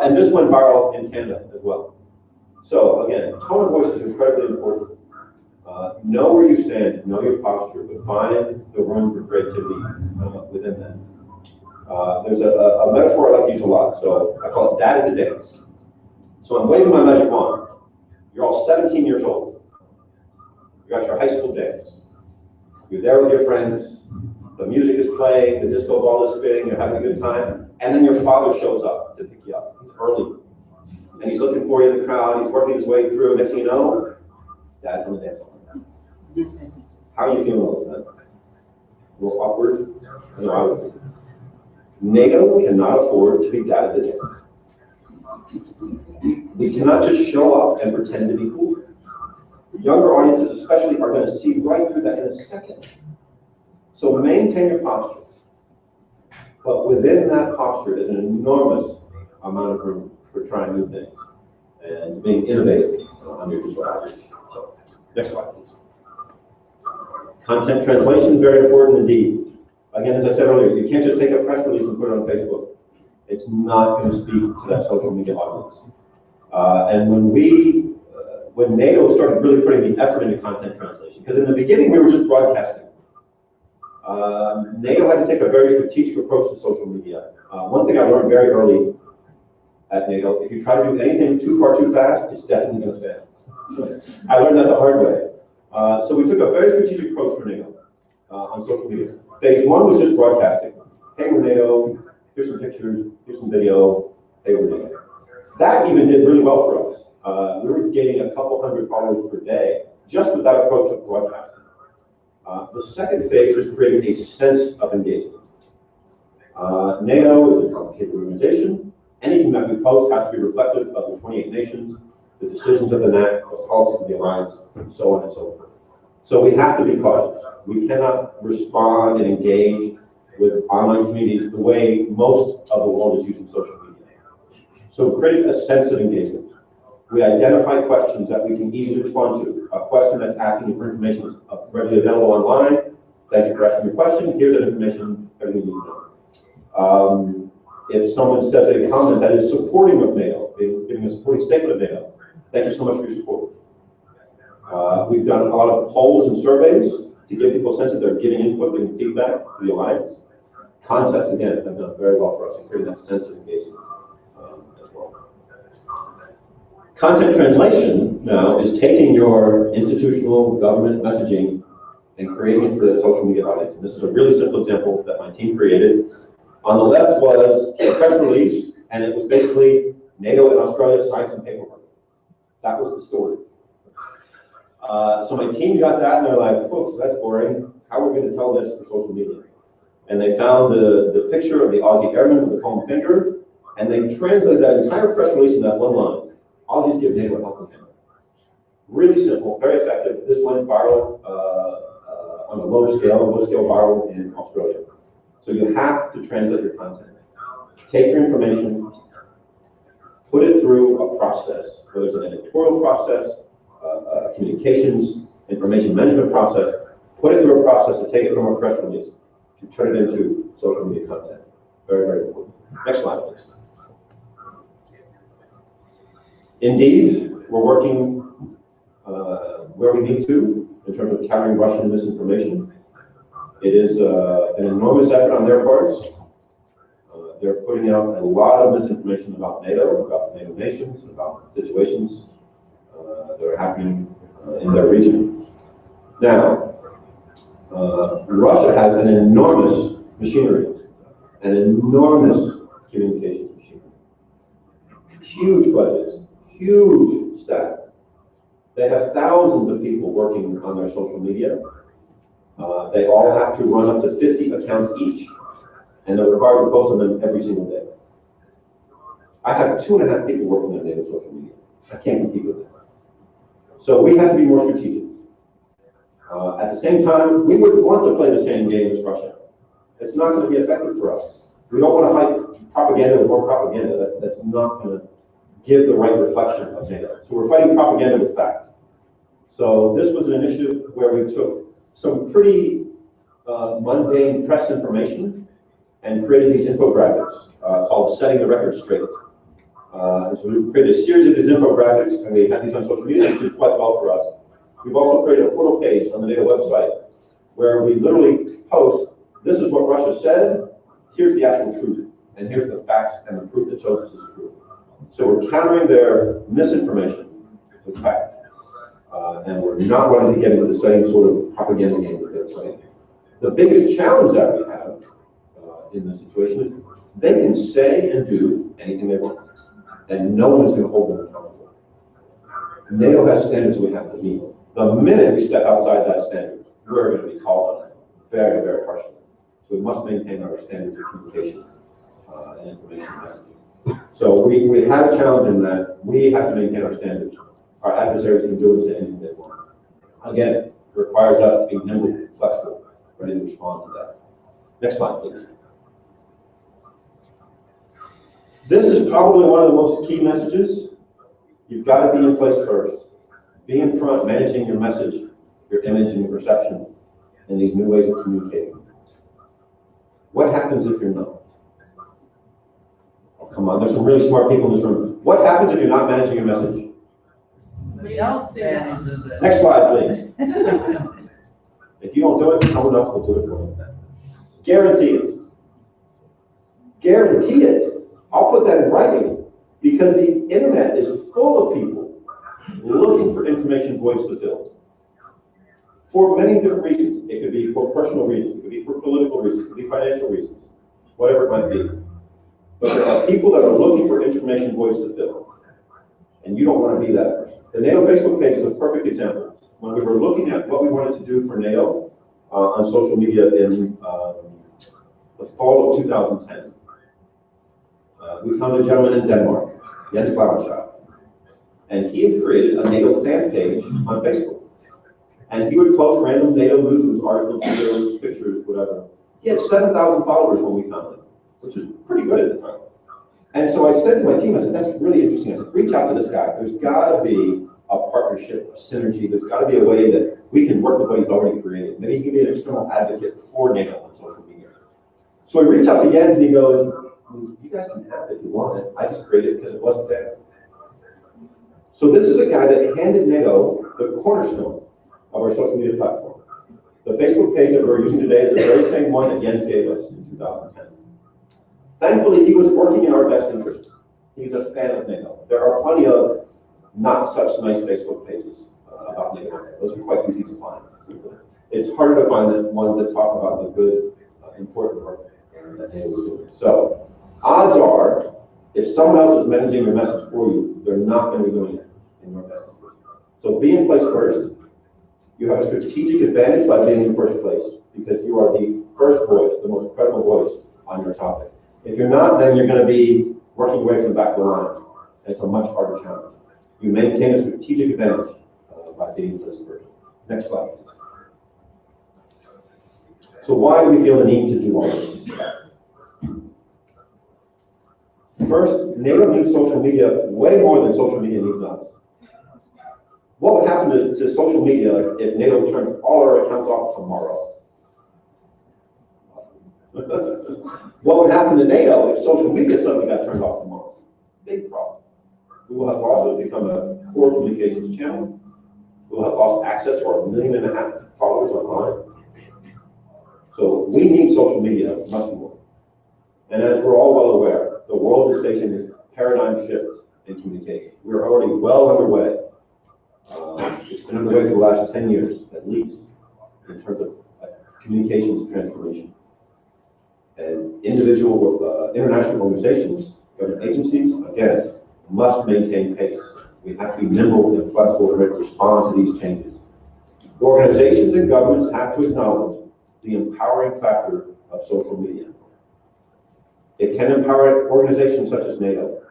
And this went viral in Canada as well. So again, tone of voice is incredibly important. Know where you stand, know your posture, but find the room for creativity within that. There's a metaphor I like to use a lot, so I call it dad at the dance. So I'm waving my magic wand. You're all 17 years old. You're at your high school dance. You're there with your friends. The music is playing, the disco ball is spinning, you're having a good time, and then your father shows up to pick you up. He's early. And he's looking for you in the crowd, he's working his way through, next thing you know, Dad's on the dance floor. How are you feeling all the time? A little awkward? I know I would be. NATO cannot afford to be dad at the dance. We cannot just show up and pretend to be cool. Younger audiences especially are going to see right through that in a second. So maintain your posture. But within that posture is an enormous amount of room for trying new things and being innovative on your digital outreach. So, next slide, please. Content translation is very important indeed. Again, as I said earlier, you can't just take a press release and put it on Facebook. It's not going to speak to that social media audience. And when NATO started really putting the effort into content translation, because in the beginning we were just broadcasting. NATO had to take a very strategic approach to social media. One thing I learned very early at NATO, if you try to do anything too far too fast, it's definitely going to fail. I learned that the hard way. So we took a very strategic approach for NATO on social media. Phase one was just broadcasting. Hey, we're NATO, here's some pictures, here's some video, hey, we're NATO. That even did really well for us. We were gaining a couple hundred followers per day just with that approach of broadcasting. The second phase was creating a sense of engagement. NATO is a complicated organization. Anything that we post has to be reflective of the 28 nations, the decisions of the NAC, the policies of the alliance, and so on and so forth. So we have to be cautious. We cannot respond and engage with online communities the way most of the world is using social media. So create a sense of engagement. We identify questions that we can easily respond to. A question that's asking you for information is readily available online. Thank you for asking your question. Here's that information everything you need to know. If someone says a comment that is supporting of NATO, giving a supporting statement of NATO, thank you so much for your support. We've done a lot of polls and surveys to give people a sense that they're giving input, giving feedback to the alliance. Contests, again, have done very well for us in creating that sense of engagement as well. Content translation now is taking your institutional government messaging and creating it for the social media audience. And this is a really simple example that my team created. On the left was a press release, and it was basically NATO and Australia signed some paperwork. That was the story. So my team got that, and they're like, "Folks, that's boring. How are we going to tell this for social media?" And they found the picture of the Aussie airman with the foam finger, and they translated that entire press release in that one line. Aussies give NATO a helping hand. Really simple, very effective. This went viral on a low scale viral in Australia. So you have to translate your content. Take your information, put it through a process, whether it's an editorial process, communications, information management process, put it through a process to take it from a press release to turn it into social media content. Very, very important. Next slide, please. Indeed, we're working where we need to in terms of countering Russian misinformation. It is an enormous effort on their parts. they're putting out a lot of misinformation about NATO, about NATO nations, about situations that are happening in their region. Now, Russia has an enormous machinery, an enormous communications machinery, huge budgets, huge staff. They have thousands of people working on their social media. They all have to run up to 50 accounts each, and they're required to post on them every single day. I have 2.5 people working on NATO social media. I can't compete with that. So we have to be more strategic. At the same time, we would want to play the same game as Russia. It's not going to be effective for us. We don't want to fight propaganda with more propaganda. That's not going to give the right reflection of NATO. So we're fighting propaganda with fact. So this was an initiative where we took some pretty mundane press information and created these infographics called Setting the Record Straight. So we created a series of these infographics, and we had these on social media, and it did quite well for us. We've also created a portal page on the NATO website where we literally post, this is what Russia said, here's the actual truth, and here's the facts and the proof that shows this is true. So we're countering their misinformation with fact. And we're not wanting to get into the same sort of propaganda game that they're playing. The biggest challenge that we have in this situation is they can say and do anything they want, and no one's going to hold them accountable. NATO has standards we have to meet. The minute we step outside that standard, we're going to be called on it very, very harshly. So we must maintain our standards of communication and information messaging. So we have a challenge in that we have to maintain our standards. Our adversaries can do anything they want. Again, it requires us to be nimble, flexible, ready to respond to that. Next slide, please. This is probably one of the most key messages. You've got to be in place first. Be in front, managing your message, your image, and your perception in these new ways of communicating. What happens if you're not? Oh, come on, there's some really smart people in this room. What happens if you're not managing your message? We don't see that. Next slide, please. If you don't do it, someone else will do it for you. Guarantee it. Guarantee it. I'll put that in writing because the internet is full of people looking for information voids to fill. For many different reasons. It could be for personal reasons, it could be for political reasons, it could be financial reasons, whatever it might be. But there are people that are looking for information voids to fill. And you don't want to be that person. The NATO Facebook page is a perfect example. When we were looking at what we wanted to do for NATO on social media in the fall of 2010, we found a gentleman in Denmark, Jens Bauerschap, and he had created a NATO fan page on Facebook. And he would post random NATO news, articles, videos, pictures, whatever. He had 7,000 followers when we found him, which is pretty good at the time. And so I said to my team, I said, that's really interesting. I said, reach out to this guy. There's got to be a partnership, a synergy. There's got to be a way that we can work with what he's already created. Maybe he can be an external advocate for NATO on social media. So I reached out to Jens, and he goes, you guys can have it if you want it. I just created it because it wasn't there. So this is a guy that handed NATO the cornerstone of our social media platform. The Facebook page that we're using today is the very same one that Jens gave us in 2010. Thankfully, he was working in our best interest. He's a fan of NATO. There are plenty of not such nice Facebook pages about NATO. Those are quite easy to find. It's harder to find the ones that talk about the good, important work that NATO is doing. So, odds are, if someone else is managing your message for you, they're not going to be doing it in your best interest. So be in place first. You have a strategic advantage by being in first place because you are the first voice, the most credible voice on your topic. If you're not, then you're going to be working away from the back of the line. It's a much harder challenge. You maintain a strategic advantage by being this person. Next slide, please. So why do we feel the need to do all this? First, NATO needs social media way more than social media needs us. What would happen to social media if NATO turned all our accounts off tomorrow? What would happen to NATO if social media suddenly got turned off tomorrow? Big problem. We will have also become a core communications channel. We will have lost access to our 1.5 million followers online. So we need social media much more. And as we're all well aware, the world is facing this paradigm shift in communication. We're already well underway. It's been underway for the last 10 years, at least, in terms of communications transformation. And individual, international organizations, government agencies, again, must maintain pace. We have to be nimble and flexible to respond to these changes. Organizations and governments have to acknowledge the empowering factor of social media. It can empower organizations such as NATO,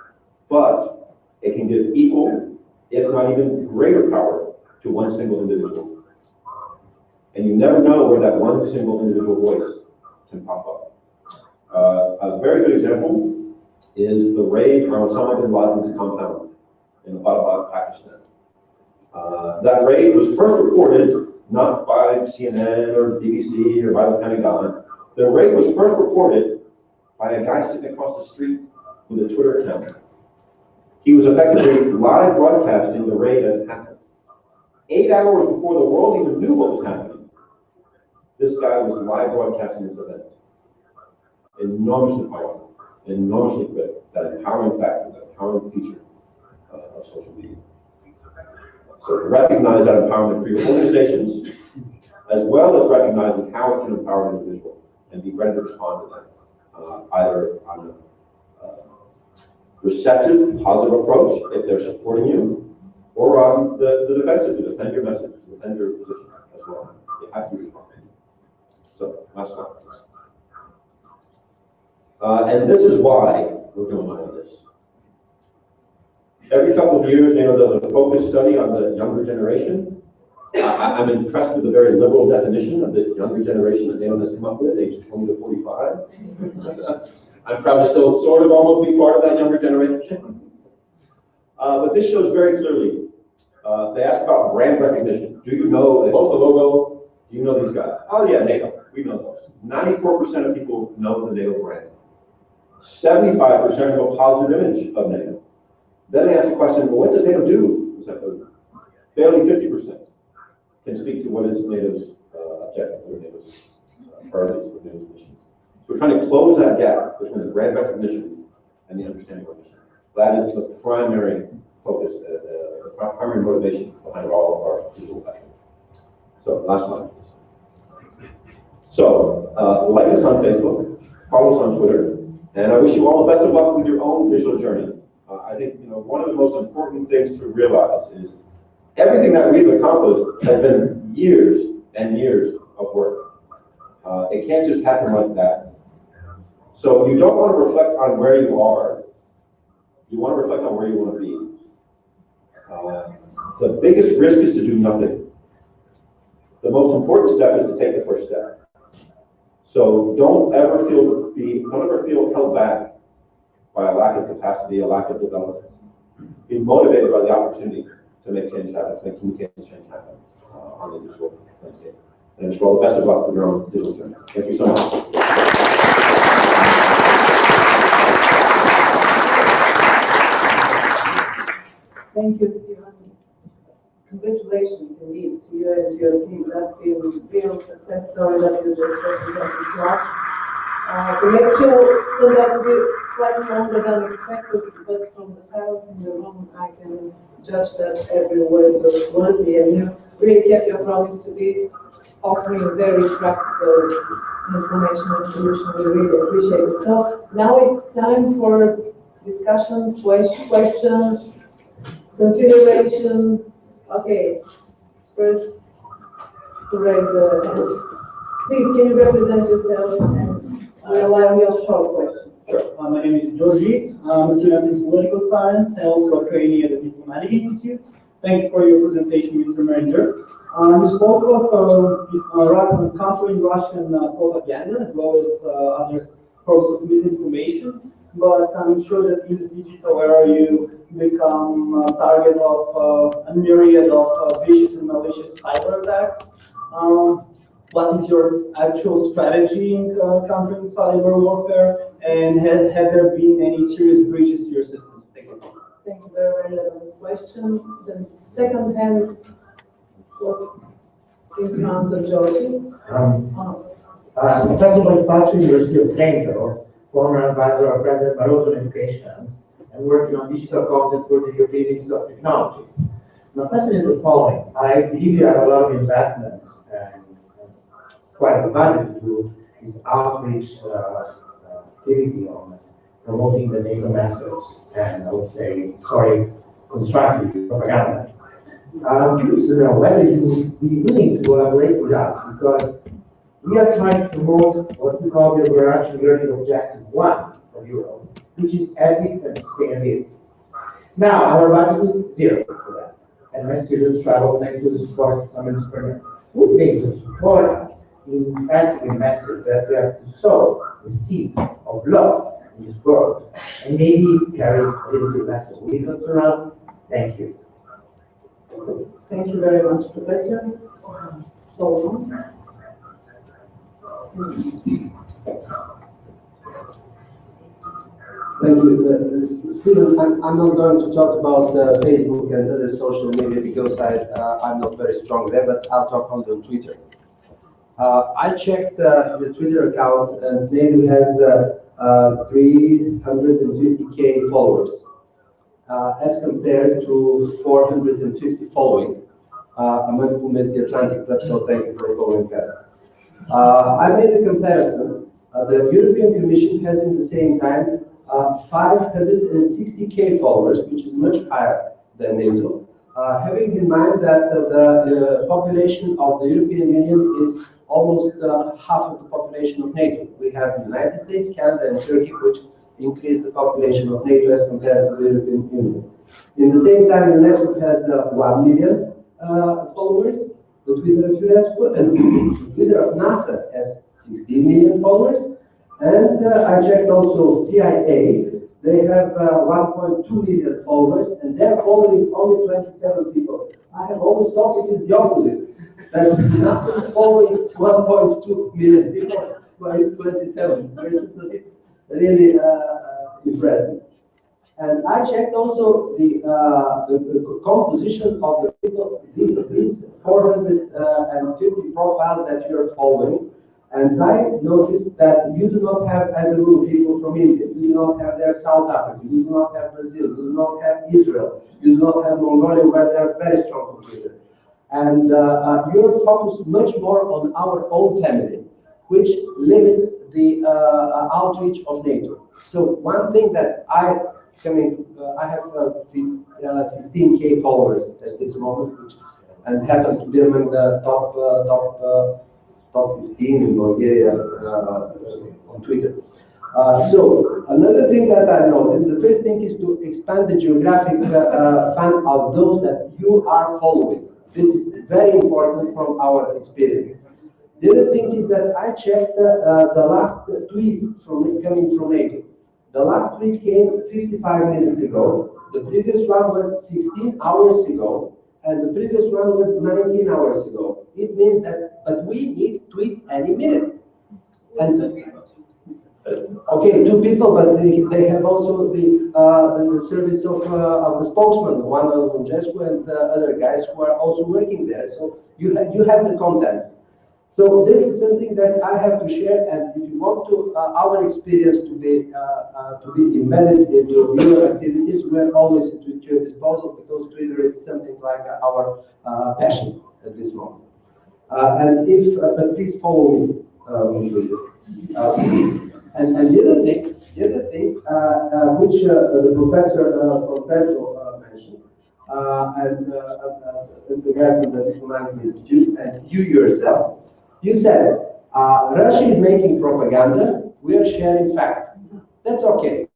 but it can give equal, if not even greater power to one single individual. And you never know where that one single individual voice can pop up. A very good example is the raid on Osama bin Laden's compound in Abbottabad, Pakistan. That raid was first reported not by CNN or BBC or by the Pentagon. The raid was first reported by a guy sitting across the street with a Twitter account. He was effectively live broadcasting the raid as it happened. 8 hours before the world even knew what was happening, this guy was live broadcasting this event. Enormously powerful, enormously good, that empowering factor, that empowering feature of social media. So to recognize that empowerment for your organizations, as well as recognizing how it can empower an individual and be ready to respond to that, either on a receptive, positive approach if they're supporting you, or on the defensive, to defend your message, to defend your position as well. You have to be responsive. So, last slide. And this is why we're doing all of this. Every couple of years, NATO does a focus study on the younger generation. I'm impressed with the very liberal definition of the younger generation that NATO has come up with, age 20 to 45. I'm proud to still sort of almost be part of that younger generation. But this shows very clearly, they ask about brand recognition. Do you know, they hold the logo, do you know these guys? Oh yeah, NATO, we know those. 94% of people know the NATO brand. 75% have a positive image of NATO. Then they ask the question, well, what does NATO do? Barely 50% can speak to what is NATO's objective, or NATO's priorities, or NATO's mission. So we're trying to close that gap between the brand recognition and the understanding of our mission. That is the primary focus, the primary motivation behind all of our digital efforts. So last slide, please. So like us on Facebook, follow us on Twitter, and I wish you all the best of luck with your own digital journey. I think one of the most important things to realize is everything that we've accomplished has been years and years of work. It can't just happen like that. So you don't want to reflect on where you are. You want to reflect on where you want to be. The biggest risk is to do nothing. The most important step is to take the first step. So don't ever feel held back by a lack of capacity, a lack of development. Be motivated by the opportunity to make change happen, to make communication change happen on the digital landscape. And I wish you all the best of luck with your own digital journey. Thank you so much. Thank you, Stephen. Congratulations indeed to you and to your team. That's been a real success story that you just represented to us. The lecture turned out to be slightly longer than expected, but from the silence in the room, I can judge that every word was worthy, and you really kept your promise to be offering very practical information and solutions. We really appreciate it. So now it's time for discussions, questions, consideration. Okay, first to raise the hand. Please, can you represent yourself and we'll allow your short questions. Sure. My name is Georgie. I'm a student in political science and also a trainee at the Diplomatic Institute. Thank you for your presentation, Mr. Mehringer. You spoke of countering Russian propaganda as well as other forms of misinformation, but I'm sure that in the digital era you become a target of a myriad of vicious and malicious cyber attacks. What is your actual strategy in countering cyber warfare, and have there been any serious breaches to your system? Thank you. Thank you, very relevant question. The second hand was in front of Georgie. Professor Bonifacio, University of Trento, former advisor of President Barroso on education, and working on digital content for the European Institute of Technology. My question is the following. I believe you have a lot of investments and quite a budget to do this outreach activity on promoting the NATO message and I would say, sorry, constructive propaganda. I'm curious to know whether you would be willing to collaborate with us because we are trying to promote what we call the overarching learning objective 1 of Europe, which is ethics and sustainability. Now, our budget is 0 for that. And my students travel thanks to the support of some entrepreneurs who think to support us in passing a message that we have to sow the seeds of love in this world and maybe carry a little bit less of vehicles around. Thank you. Thank you very much, Professor. So, thank you. Stephen, I'm not going to talk about Facebook and other social media because I'm not very strong there, but I'll talk on Twitter. I checked the Twitter account and maybe has 350K followers as compared to 450 following, among whom is the Atlantic Club, so thank you for following us. I made a comparison. The European Commission has in the same time 560K followers, which is much higher than NATO. Having in mind that the population of the European Union is almost half of the population of NATO. We have the United States, Canada, and Turkey, which increase the population of NATO as compared to the European Union. In the same time, UNESCO has 1 million followers, the Twitter of UNESCO, and the Twitter of NASA has 16 million followers. And I checked also CIA, they have 1.2 million followers, and they're following only 27 people. I have always thought it is the opposite, that NASA is following 1.2 million people, while 27. It's really impressive. And I checked also the composition of the people, these 450 profiles that you're following. And I noticed that you do not have, as a rule, people from India. You do not have there South Africa. You do not have Brazil. You do not have Israel. You do not have Mongolia, where they are very strong on Twitter. And you're focused much more on our own family, which limits the outreach of NATO. So one thing that I have 15K followers at this moment, which and happen to be among the top 15 in Bulgaria on Twitter. So another thing that I noticed, the first thing is to expand the geographic fan of those that you are following. This is very important from our experience. The other thing is that I checked the last tweets coming from NATO. The last tweet came 55 minutes ago. The previous one was 16 hours ago. And the previous one was 19 hours ago. It means that, but we need tweet any minute. And okay, 2 people, but they have also the service of the spokesman, one of Ungescu and other guys who are also working there. So you have the content. So this is something that I have to share, and if you want to our experience to be embedded into your activities, we are always at your disposal because Twitter is something like our passion at this moment. And if but please follow me on Twitter. And the other thing, which the professor from Petro mentioned, and the guy from the Diplomatic Institute, and you yourselves. You said, Russia is making propaganda, we are sharing facts. That's okay.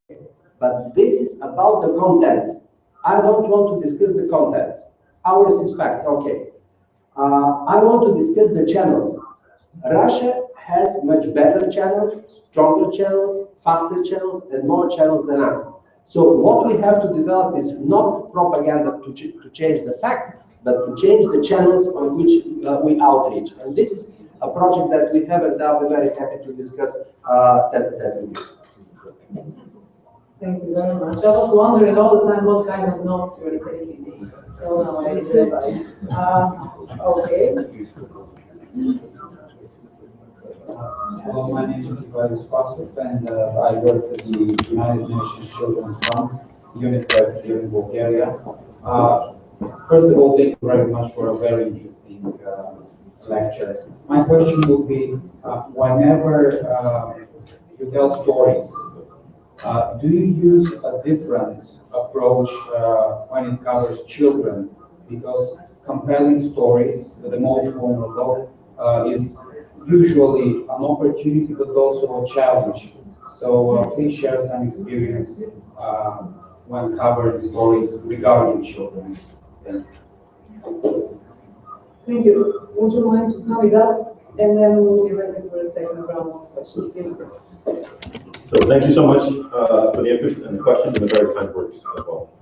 But this is about the content. I don't want to discuss the content. Ours is facts, okay. I want to discuss the channels. Russia has much better channels, stronger channels, faster channels, and more channels than us. So what we have to develop is not propaganda to change the facts, but to change the channels on which we outreach. And this is a project that we have, and I'll be very happy to discuss that with you. Thank you very much. I was wondering all the time what kind of notes you were taking. So now I realize. Okay. Hello, my name is Sofia, and I work for the United Nations Children's Fund, UNICEF here in Bulgaria. First of all, thank you very much for a very interesting lecture. My question would be, whenever you tell stories, do you use a different approach when it covers children? Because compelling stories, the most vulnerable, is usually an opportunity but also a challenge. So please share some experience when covering stories regarding children. Thank you. Thank you. Would you mind to sum it up? And then we'll be ready for a second round of questions. So thank you so much for the interest and the questions and the very kind words as well.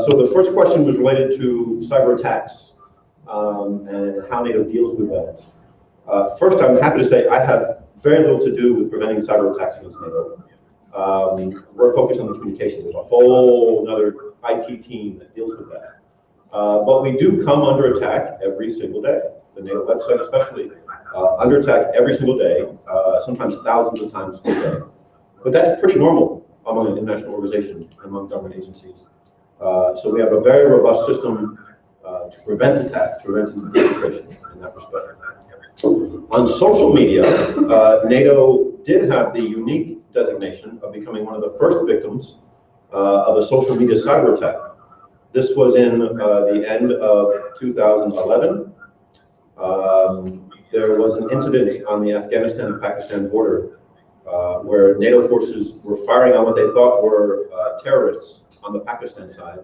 So the first question was related to cyber attacks and how NATO deals with that. First, I'm happy to say I have very little to do with preventing cyber attacks against NATO. We're focused on the communication. There's a whole other IT team that deals with that. But we do come under attack every single day. The NATO website especially, under attack every single day, sometimes thousands of times per day. But that's pretty normal among an international organization, among government agencies. So we have a very robust system to prevent attacks, prevent infiltration in that respect. On social media, NATO did have the unique designation of becoming one of the first victims of a social media cyber attack. This was in the end of 2011. There was an incident on the Afghanistan and Pakistan border where NATO forces were firing on what they thought were terrorists on the Pakistan side.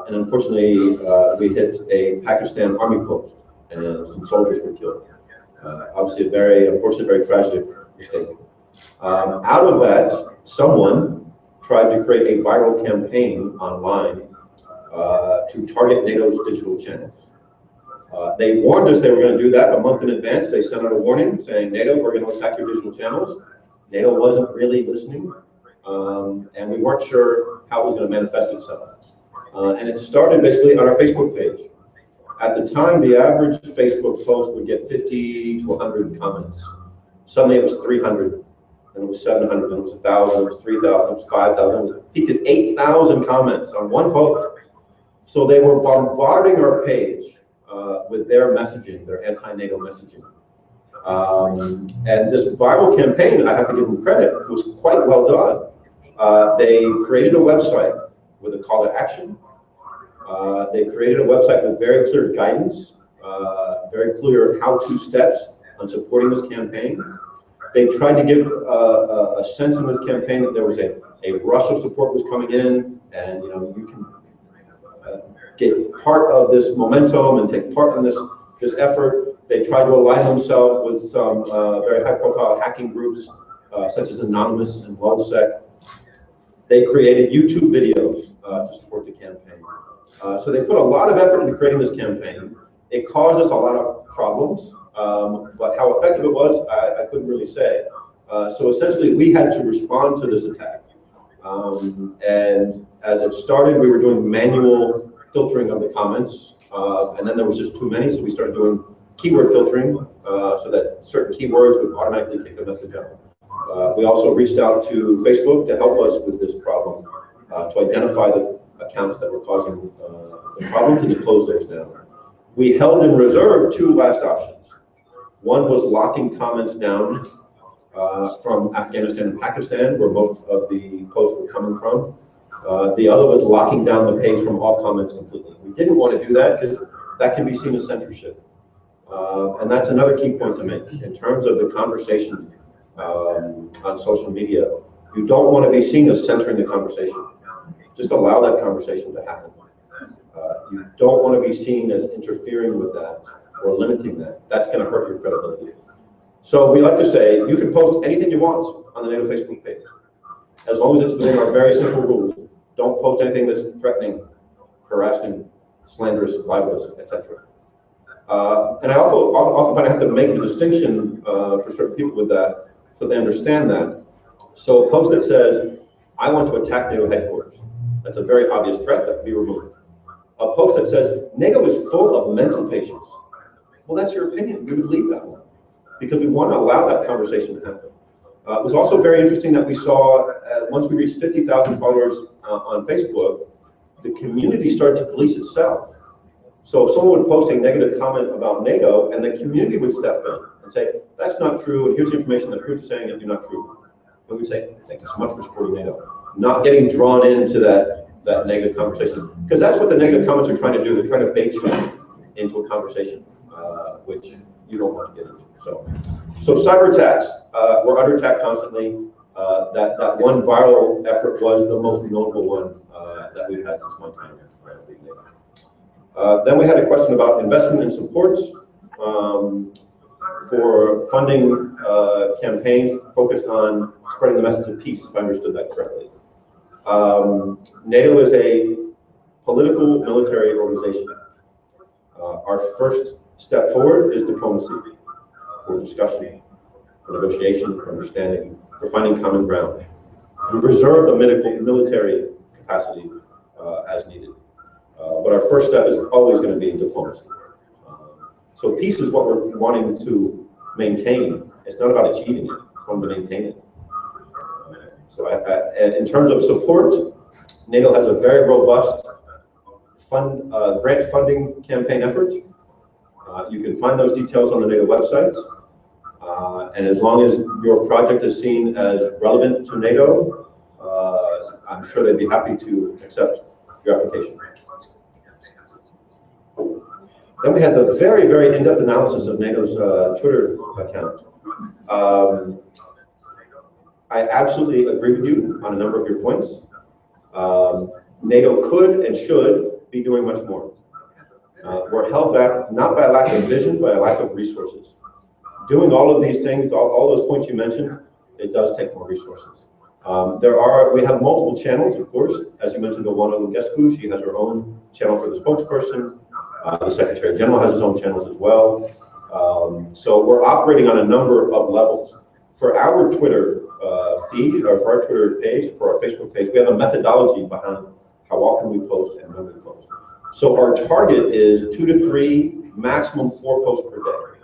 And unfortunately, we hit a Pakistan army post and some soldiers were killed. Obviously a very unfortunate, very tragic mistake. Out of that, someone tried to create a viral campaign online to target NATO's digital channels. They warned us they were going to do that a month in advance. They sent out a warning saying, NATO, we're going to attack your digital channels. NATO wasn't really listening, and we weren't sure how it was going to manifest itself. And it started basically on our Facebook page. At the time, the average Facebook post would get 50 to 100 comments. Suddenly it was 300, then it was 700, then it was 1,000, it was 3,000, it was 5,000, it peaked at 8,000 comments on one post. So they were bombarding our page with their messaging, their anti-NATO messaging. And this viral campaign, I have to give them credit, was quite well done. They created a website with a call to action. They created a website with very clear guidance, very clear how-to steps on supporting this campaign. They tried to give a sense in this campaign that there was a rush of support was coming in, and you can get part of this momentum and take part in this effort. They tried to align themselves with some very high-profile hacking groups, such as Anonymous and WellSec. They created YouTube videos to support the campaign. So they put a lot of effort into creating this campaign. It caused us a lot of problems, but how effective it was, I couldn't really say. So essentially, we had to respond to this attack. And as it started, we were doing manual filtering of the comments, and then there was just too many, so we started doing keyword filtering so that certain keywords would automatically kick the message out. We also reached out to Facebook to help us with this problem, to identify the accounts that were causing the problem, to close those down. We held in reserve two last options. One was locking comments down from Afghanistan and Pakistan, where most of the posts were coming from. The other was locking down the page from all comments completely. We didn't want to do that because that can be seen as censorship. And that's another key point to make. In terms of the conversation on social media, you don't want to be seen as censoring the conversation. Just allow that conversation to happen. You don't want to be seen as interfering with that or limiting that. That's going to hurt your credibility. So we like to say, you can post anything you want on the NATO Facebook page, as long as it's within our very simple rules. Don't post anything that's threatening, harassing, slanderous, libelous, etc. And I also find I have to make the distinction for certain people with that, so they understand that. So a post that says, I want to attack NATO headquarters, that's a very obvious threat that can be removed. A post that says, NATO is full of mental patients. Well, that's your opinion. You would leave that one. because we want to allow that conversation to happen. It was also very interesting that we saw, once we reached 50,000 followers on Facebook, the community started to police itself. So if someone would post a negative comment about NATO, and the community would step in and say, that's not true, and here's the information that proves saying that you're not true. And we'd say, thank you so much for supporting NATO. Not getting drawn into that negative conversation. Because that's what the negative comments are trying to do. They're trying to bait you into a conversation, which you don't want to get into. So cyber attacks, we're under attack constantly. That one viral effort was the most notable one that we've had since my time here. Then we had a question about investment and supports for funding campaigns focused on spreading the message of peace, if I understood that correctly. NATO is a political military organization. Our first step forward is diplomacy, for discussion, for negotiation, for understanding, for finding common ground. We reserve the military capacity as needed. But our first step is always going to be diplomacy. So peace is what we're wanting to maintain. It's not about achieving it, it's wanting to maintain it. And in terms of support, NATO has a very robust grant funding campaign effort. You can find those details on the NATO website. And as long as your project is seen as relevant to NATO, I'm sure they'd be happy to accept your application. Then we had the very, very in-depth analysis of NATO's Twitter account. I absolutely agree with you on a number of your points. NATO could and should be doing much more. We're held back not by a lack of vision, but a lack of resources. Doing all of these things, all those points you mentioned, it does take more resources. We have multiple channels, of course. As you mentioned, Owana Lugescu, she has her own channel for the spokesperson. The Secretary General has his own channels as well. So we're operating on a number of levels. For our Twitter feed, or for our Twitter page, for our Facebook page, we have a methodology behind how often we post and when we post. So our target is 2 to 3, maximum 4 posts per day.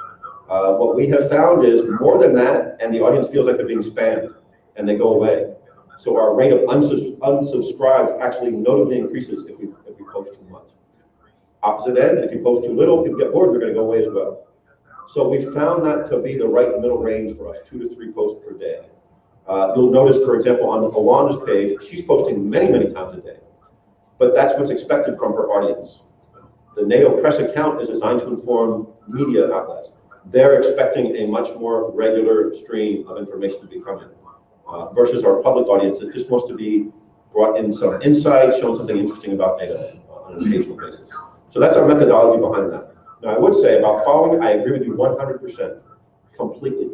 What we have found is more than that, and the audience feels like they're being spammed, and they go away. So our rate of unsubscribes actually notably increases if we post too much. Opposite end, if you post too little, people get bored, they're going to go away as well. So we found that to be the right middle range for us, 2 to 3 posts per day. You'll notice, for example, on Awana's page, she's posting many, many times a day. But that's what's expected from her audience. The NATO press account is designed to inform media outlets. They're expecting a much more regular stream of information to be coming, versus our public audience that just wants to be brought in some insight, shown something interesting about NATO on an occasional basis. So that's our methodology behind that. Now I would say about following, I agree with you 100%, completely.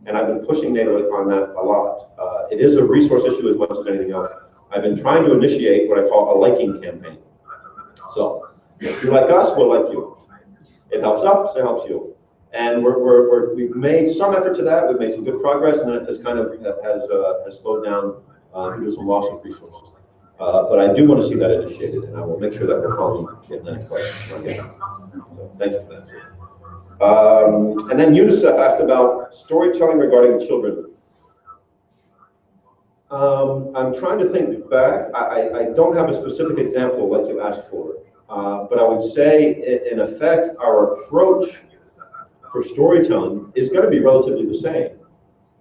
And I've been pushing NATO on that a lot. It is a resource issue as much as anything else. I've been trying to initiate what I call a liking campaign. So if you like us, we'll like you. It helps us, it helps you. And we've made some effort to that. We've made some good progress, and it has kind of has slowed down due to some loss of resources. But I do want to see that initiated, and I will make sure that we're following it next question. Okay. So thank you for that. And then UNICEF asked about storytelling regarding children. I'm trying to think back. I don't have a specific example like you asked for, but I would say, in effect, our approach for storytelling is going to be relatively the same.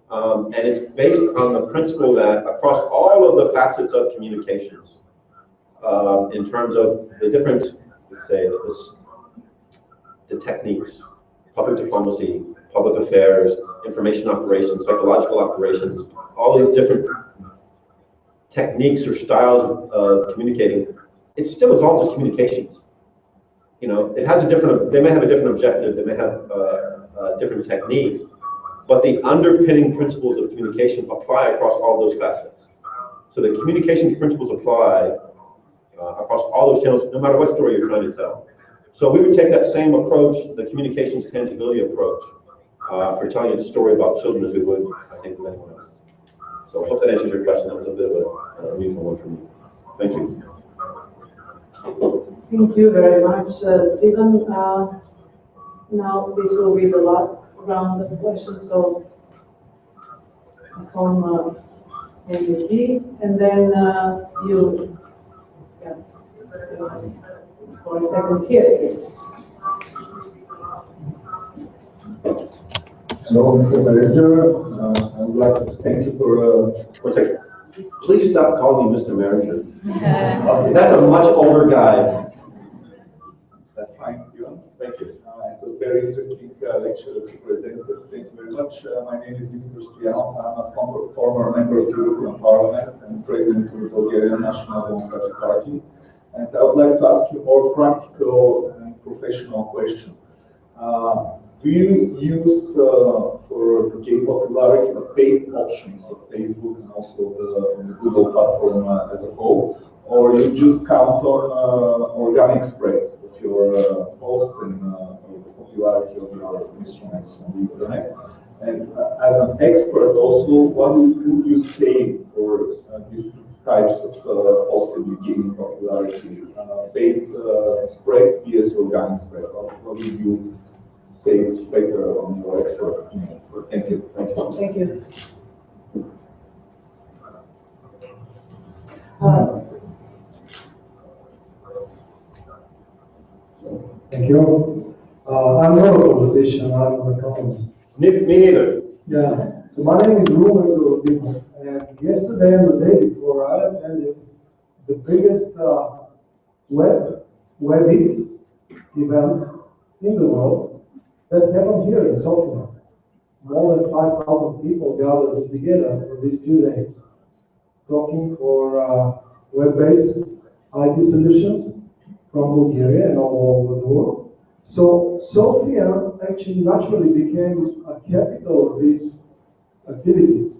And it's based on the principle that across all of the facets of communications, in terms of the different, let's say, the techniques, public diplomacy, public affairs, information operations, psychological operations, all these different techniques or styles of communicating, it still is all just communications. You know, it has a different, they may have a different objective, they may have different techniques, but the underpinning principles of communication apply across all those facets. So the communications principles apply across all those channels, no matter what story you're trying to tell. So we would take that same approach, the communications tangibility approach, for telling a story about children as we would, I think, with anyone else. So I hope that answers your question. That was a bit of an unusual one for me. Thank you. Thank you very much, Stephen. Now this will be the last round of questions, so from MVP, and then you, yeah, for a second here, please. Hello, Mr. Mehringer. I would like to thank you for. One second. Please stop calling me Mr. Mehringer. Okay, that's a much older guy. That's fine, Steven. Thank you. It was very interesting lecture that you presented. Thank you very much. My name is Sofia. I'm a former member of the European Parliament and president of the Bulgarian National Democratic Party. And I would like to ask you a more practical and professional question. Do you use, for to gain popularity, the paid options of Facebook and also the Google platform as a whole, or you just count on organic spread of your posts and the popularity of your instruments on the internet? And as an expert also, what would you say for these types of possibly gaining popularity? Paid spread vs organic spread. What would you say it's better on your expert opinion? Thank you. Thank you. Thank you. Thank you. I'm not a politician, I'm an economist. Me neither. Yeah. So my name is Ruben, and yesterday and the day before I attended the biggest web event in the world that happened here in Sofia. More than 5,000 people gathered together for these 2 days, talking for web-based IT solutions from Bulgaria and all over the world. So Sofia actually naturally became a capital of these activities.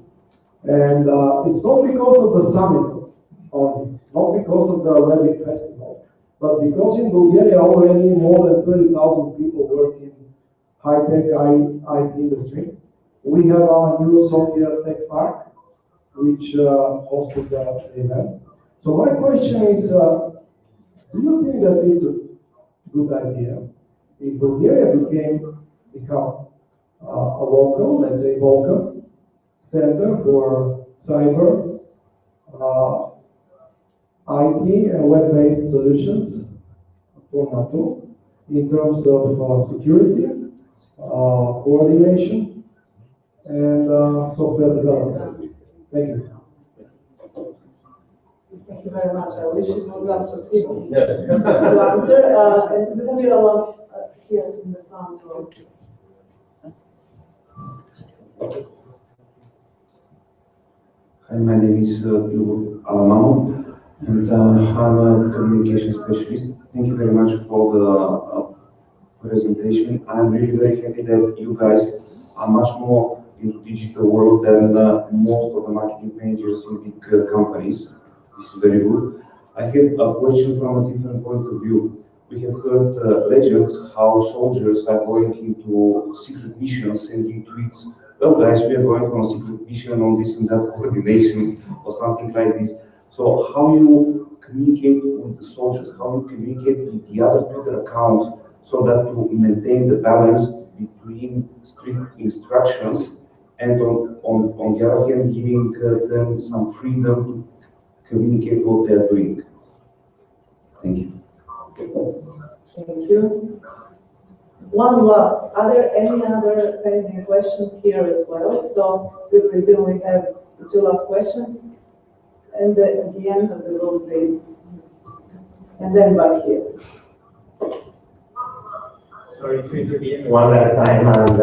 And it's not because of the summit only, not because of the Webic Festival, but because in Bulgaria already more than 30,000 people work in high-tech IT industry. We have our new Sofia Tech Park, which hosted the event. So my question is, do you think that it's a good idea if Bulgaria become a local, let's say Balkan, center for cyber, IT and web-based solutions for NATO in terms of security, coordination, and software development? Thank you. Thank you very much. I wish it was up to Stephen Yes. to answer. And we will allow here in the front row. Hi, my name is Ivo Alamamov, and I'm a communication specialist. Thank you very much for the presentation. I'm really very happy that you guys are much more into digital world than most of the marketing managers in big companies. This is very good. I have a question from a different point of view. We have heard legends how soldiers are going into secret missions, sending tweets. Well, guys, we are going on a secret mission on this and that coordinations or something like this. So how you communicate with the soldiers, how you communicate with the other Twitter accounts so that to maintain the balance between strict instructions and on the other hand, giving them some freedom to communicate what they are doing. Thank you. Thank you. One last. Are there any other pending questions here as well? So we presume we have 2 last questions. And at the end of the room, please. And then back here. Sorry to intervene one last time, and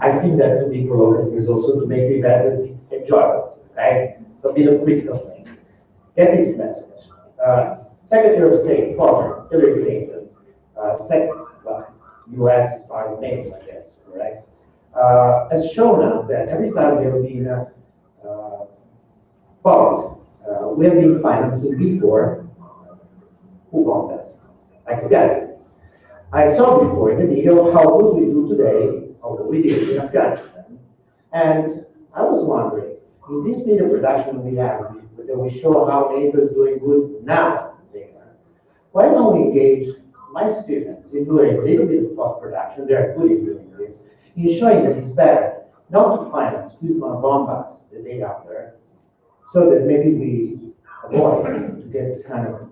I think that to be provocative is also to make the event enjoyable, right? A bit of critical thinking. Get this message. Secretary of State, former Hillary Clinton, U.S. is part of NATO, I guess, correct? Has shown us that every time there will be a bombed, we have been financing before. Who bombed us? Like that. I saw before in the video how good we do today, or what we did in Afghanistan, and I was wondering, in this media production we have, that we show how NATO is doing good now there, why don't we engage my students in doing a little bit of post-production, they're good in doing this, in showing that it's better not to finance who's going to bomb us the day after, so that maybe we avoid to get this kind of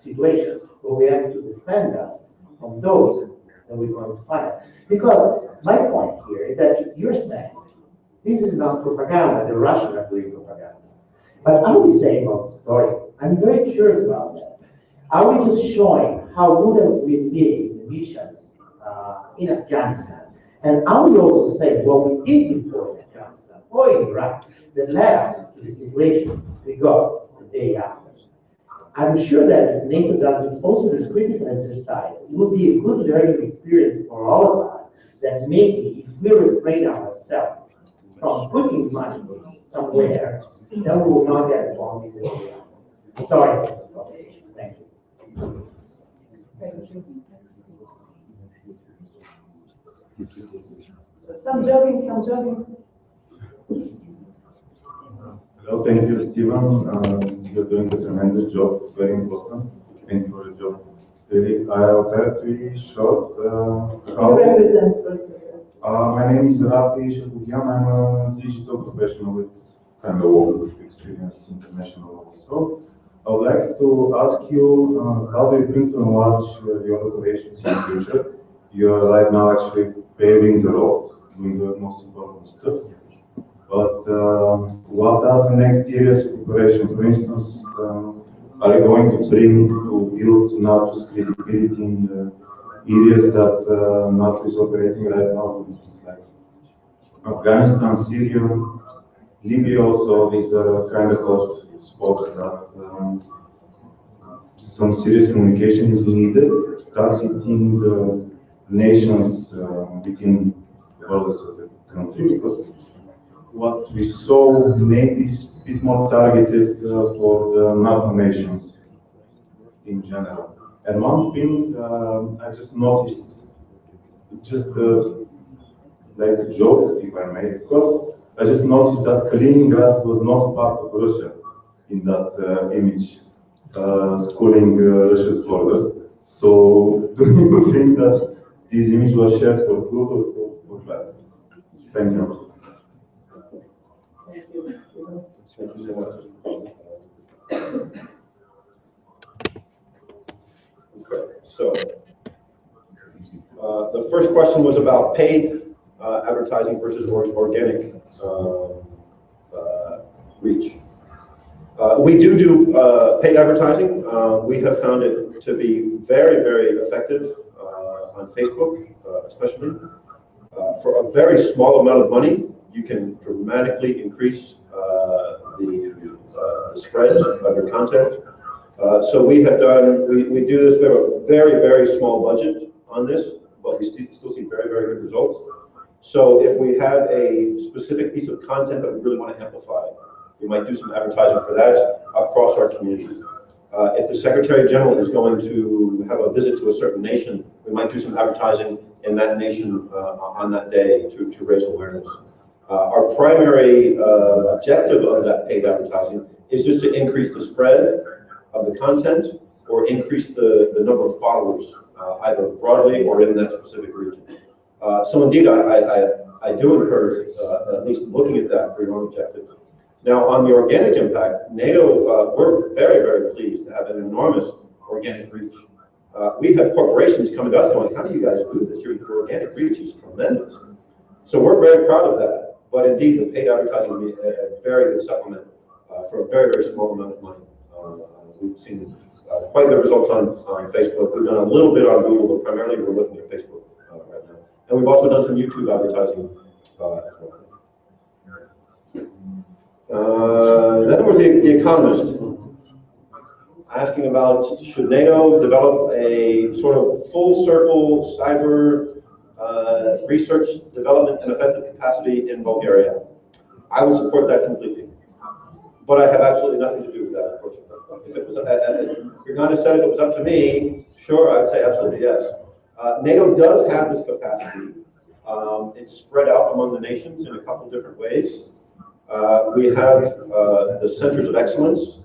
situation where we have to defend us from those that we're going to finance. Because my point here is that you're saying this is not propaganda, the Russians are doing propaganda. But are we saying about the story? I'm very curious about that. Are we just showing how good we've been in the missions in Afghanistan? And are we also saying what we did before in Afghanistan or in Iraq that led us to the situation we got the day after? I'm sure that if NATO does also this critical exercise, it will be a good learning experience for all of us that maybe if we restrain ourselves from putting money somewhere, then we will not get bombed in this way. Sorry for the conversation. Thank you. Thank you. Some jogging. Hello, thank you, Steven. You're doing a tremendous job, very important. Thank you for the job. Really, I'll try to be short. You represent first. My name is Rafi Shakugyan. I'm a digital professional with kind of work experience international also. I would like to ask you, how do you think to enlarge your operations in the future? You are right now actually paving the road, doing the most important stuff. But what are the next areas of operation? For instance, are you going to build NATO's credibility in the areas that NATO is operating right now? For instance, like Afghanistan, Syria, Libya also, these are kind of spots that some serious communication is needed, targeting the nations within the borders of the country, because what we saw maybe is a bit more targeted for the NATO nations in general. And one thing I just noticed, just like a joke, if I may, because I just noticed that Kaliningrad was not part of Russia in that image, schooling Russia's borders. So do you think that this image was shared for good or for bad? Thank you. Thank you. Thank you so much. Okay, so the first question was about paid advertising versus organic reach. We do paid advertising. We have found it to be very, very effective on Facebook, especially. For a very small amount of money, you can dramatically increase the spread of your content. So we have done, we do this, we have a very, very small budget on this, but we still see very, very good results. So if we have a specific piece of content that we really want to amplify, we might do some advertising for that across our community. If the Secretary General is going to have a visit to a certain nation, we might do some advertising in that nation on that day to raise awareness. Our primary objective of that paid advertising is just to increase the spread of the content or increase the number of followers, either broadly or in that specific region. So indeed, I do encourage at least looking at that for your own objective. Now, on the organic impact, NATO, we're very, very pleased to have an enormous organic reach. We have corporations coming to us going, how do you guys do this? Your organic reach is tremendous. So we're very proud of that. But indeed, the paid advertising will be a very good supplement for a very, very small amount of money. We've seen quite good results on Facebook. We've done a little bit on Google, but primarily we're looking at Facebook right now. And we've also done some YouTube advertising as well. Then was the Economist asking about, should NATO develop a sort of full circle cyber research, development, and offensive capacity in Bulgaria? I would support that completely. But I have absolutely nothing to do with that, unfortunately. If it was, Uganda said if it was up to me, sure, I'd say absolutely yes. NATO does have this capacity. It's spread out among the nations in a couple different ways. We have the centers of excellence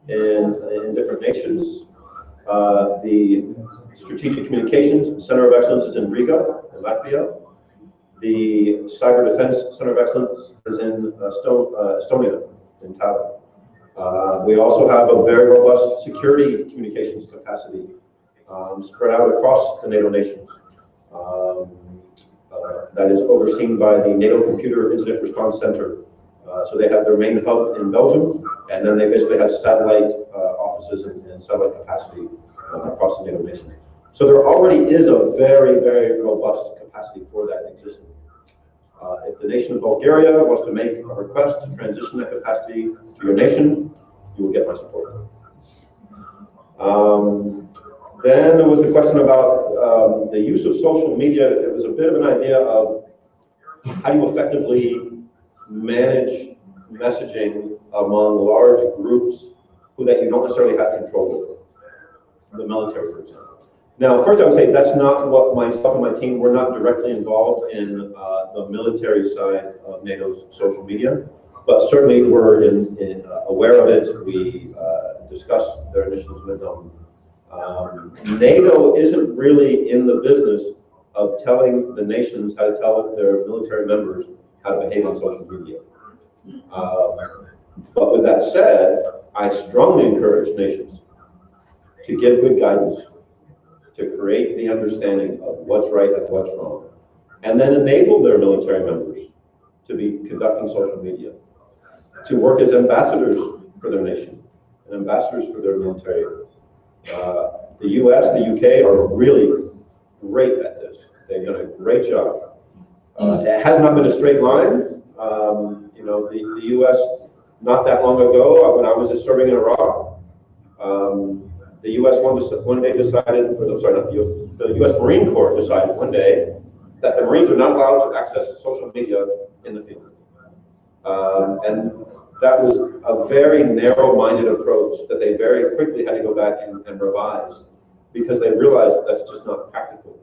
in different nations. The Strategic Communications Center of Excellence is in Riga, in Latvia. The Cyber Defense Center of Excellence is in Estonia, in Tallinn. We also have a very robust security communications capacity spread out across the NATO nations. That is overseen by the NATO Computer Incident Response Center. So they have their main hub in Belgium, and then they basically have satellite offices and satellite capacity across the NATO nations. So there already is a very, very robust capacity for that existing. If the nation of Bulgaria wants to make a request to transition that capacity to your nation, you will get my support. Then there was the question about the use of social media. It was a bit of an idea of how you effectively manage messaging among large groups who that you don't necessarily have control over. The military, for example. Now, first I would say that's not what myself and my team, we're not directly involved in the military side of NATO's social media, but certainly we're aware of it. We discuss their initiatives with them. NATO isn't really in the business of telling the nations how to tell their military members how to behave on social media. But with that said, I strongly encourage nations to give good guidance, to create the understanding of what's right and what's wrong, and then enable their military members to be conducting social media, to work as ambassadors for their nation and ambassadors for their military. The US, the UK are really great at this. They've done a great job. It has not been a straight line. You know, the US, not that long ago, when I was just serving in Iraq, the US one day decided, I'm sorry, not the US, the US Marine Corps decided one day that the Marines are not allowed to access social media in the field. And that was a very narrow-minded approach that they very quickly had to go back and revise, because they realized that's just not practical.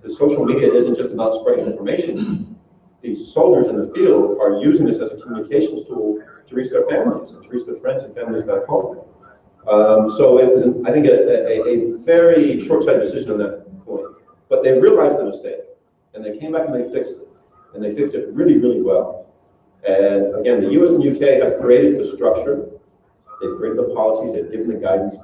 The social media isn't just about spreading information. These soldiers in the field are using this as a communications tool to reach their families and to reach their friends and families back home. So it was, I think, a very short-sighted decision on that point. But they realized the mistake, and they came back and they fixed it. And they fixed it really, really well. And again, the US and UK have created the structure, they've created the policies, they've given the guidance,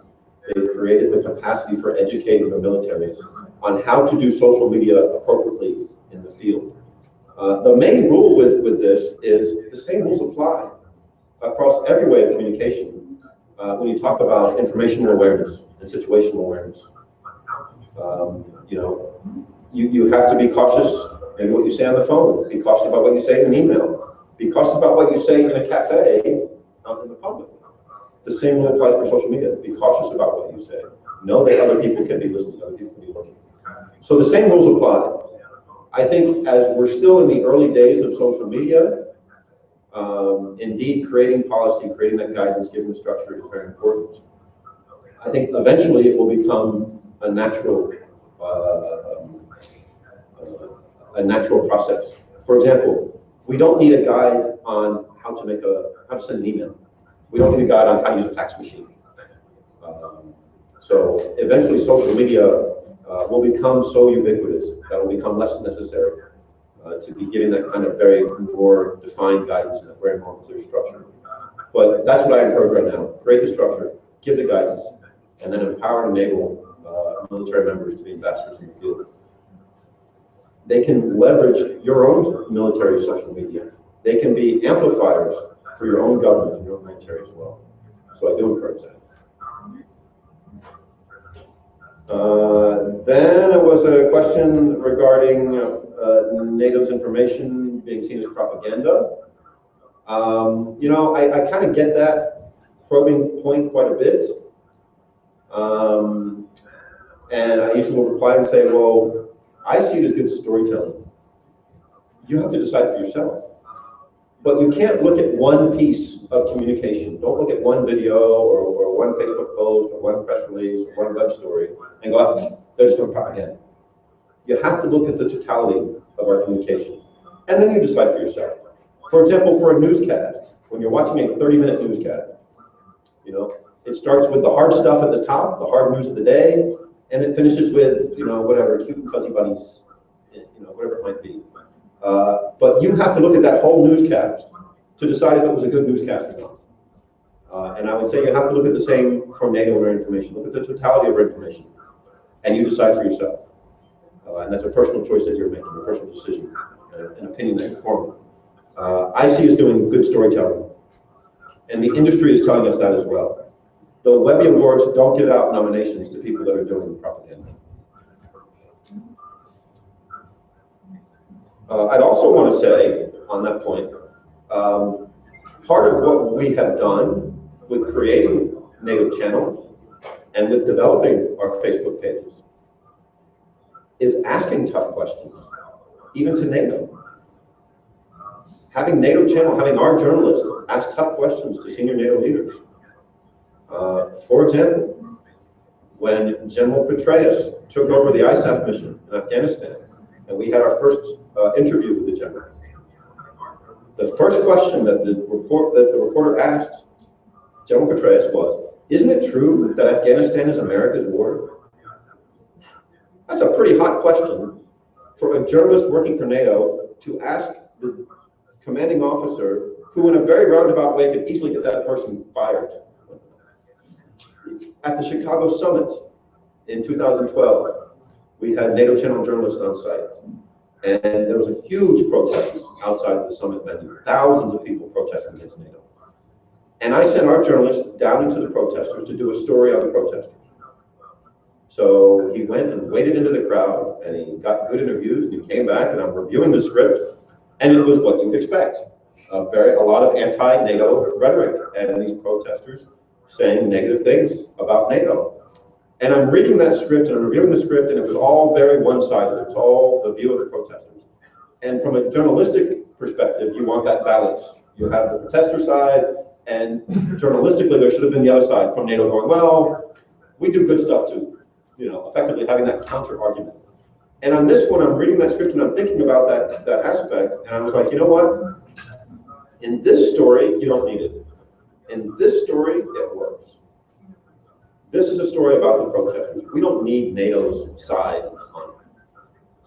they've created the capacity for educating the militaries on how to do social media appropriately in the field. The main rule with this is the same rules apply across every way of communication when you talk about informational awareness and situational awareness. You know, you have to be cautious in what you say on the phone, be cautious about what you say in an email. Be cautious about what you say in a cafe out in the public. The same rule applies for social media. Be cautious about what you say. Know that other people can be listening, other people can be looking. So the same rules apply. I think as we're still in the early days of social media, indeed creating policy, creating that guidance, giving the structure is very important. I think eventually it will become a natural process. For example, we don't need a guide on how to send an email. We don't need a guide on how to use a fax machine. So eventually social media will become so ubiquitous that it will become less necessary to be giving that kind of very more defined guidance and a very more clear structure. But that's what I encourage right now. Create the structure, give the guidance, and then empower and enable military members to be ambassadors in the field. They can leverage your own military social media. They can be amplifiers for your own government and your own military as well. So I do encourage that. Then there was a question regarding NATO's information being seen as propaganda. You know, I kind of get that probing point quite a bit. And I usually will reply and say, well, I see it as good storytelling. You have to decide for yourself. But you can't look at one piece of communication. Don't look at one video or one Facebook post or one press release or one web story and go, oh, they're just doing propaganda. You have to look at the totality of our communication. And then you decide for yourself. For example, for a newscast, when you're watching a 30-minute newscast, you know, it starts with the hard stuff at the top, the hard news of the day, and it finishes with, you know, whatever, cute and fuzzy bunnies, you know, whatever it might be. But you have to look at that whole newscast to decide if it was a good newscast or not. And I would say you have to look at the same from NATO or information. Look at the totality of information, and you decide for yourself. And that's a personal choice that you're making, a personal decision, an opinion that you're forming. I see us doing good storytelling, and the industry is telling us that as well. The Webby Awards don't give out nominations to people that are doing propaganda. I'd also want to say, on that point, part of what we have done with creating NATO channels and with developing our Facebook pages is asking tough questions, even to NATO. Having NATO channel, having our journalists ask tough questions to senior NATO leaders. For example, when General Petraeus took over the ISAF mission in Afghanistan, and we had our first interview with the general, the first question that the reporter asked General Petraeus was, "Isn't it true that Afghanistan is America's war?" That's a pretty hot question for a journalist working for NATO to ask the commanding officer, who in a very roundabout way could easily get that person fired. At the Chicago summit in 2012, we had NATO channel journalists on site, and there was a huge protest outside of the summit venue, thousands of people protesting against NATO. And I sent our journalist down into the protesters to do a story on the protesters. So he went and waded into the crowd, and he got good interviews, and he came back, and I'm reviewing the script, and it was what you'd expect. A lot of anti-NATO rhetoric, and these protesters saying negative things about NATO. And I'm reading that script, and I'm reviewing the script, and it was all very one-sided. It was all the view of the protesters. And from a journalistic perspective, you want that balance. You have the protester side, and journalistically, there should have been the other side from NATO going, well, we do good stuff too. You know, effectively having that counter-argument. And on this one, I'm reading that script, and I'm thinking about that aspect, and I was like, you know what? In this story, you don't need it. In this story, it works. This is a story about the protesters. We don't need NATO's side on it.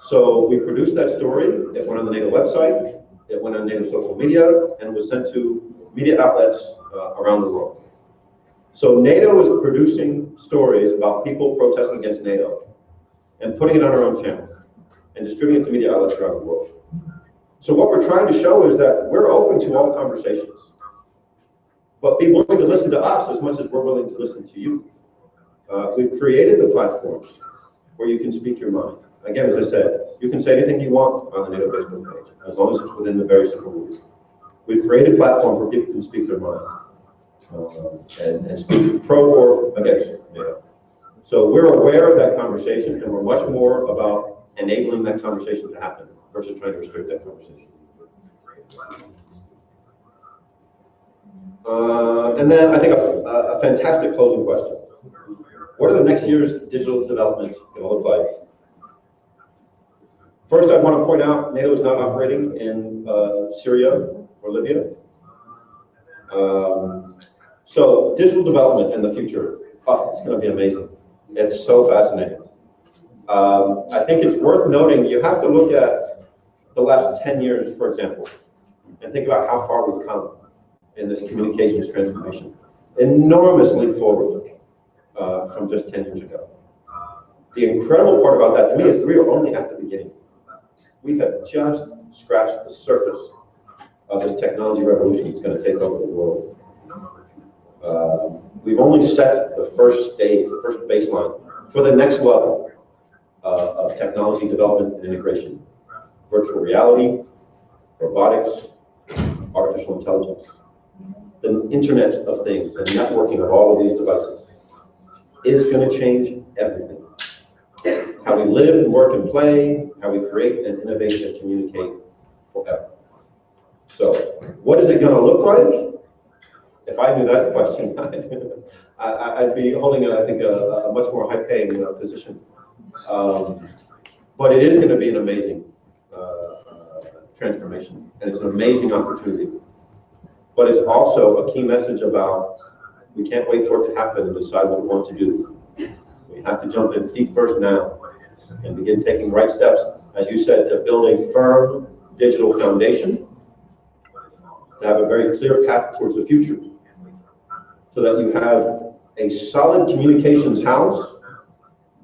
So we produced that story. It went on the NATO website. It went on NATO social media, and was sent to media outlets around the world. So NATO is producing stories about people protesting against NATO and putting it on our own channels and distributing it to media outlets around the world. So what we're trying to show is that we're open to all conversations, but be willing to listen to us as much as we're willing to listen to you. We've created the platforms where you can speak your mind. Again, as I said, you can say anything you want on the NATO Facebook page, as long as it's within the very simple rules. We've created platforms where people can speak their mind and speak pro or against NATO. So we're aware of that conversation, and we're much more about enabling that conversation to happen versus trying to restrict that conversation. And then I think a fantastic closing question. What are the next year's digital developments going to look like? First, I want to point out NATO is not operating in Syria or Libya. So digital development in the future, it's going to be amazing. It's so fascinating. I think it's worth noting, you have to look at the last 10 years, for example, and think about how far we've come in this communications transformation. Enormous leap forward from just 10 years ago. The incredible part about that to me is we are only at the beginning. We have just scratched the surface of this technology revolution that's going to take over the world. We've only set the first stage, the first baseline for the next level of technology development and integration. Virtual reality, robotics, artificial intelligence, the Internet of Things, the networking of all of these devices is going to change everything. How we live and work and play, how we create and innovate and communicate forever. So, what is it going to look like? If I knew that question, I'd be holding, I think, a much more high-paying position. But it is going to be an amazing transformation, and it's an amazing opportunity. But it's also a key message about we can't wait for it to happen and decide what we want to do. We have to jump in feet first now and begin taking right steps, as you said, to build a firm, digital foundation, to have a very clear path towards the future, so that you have a solid communications house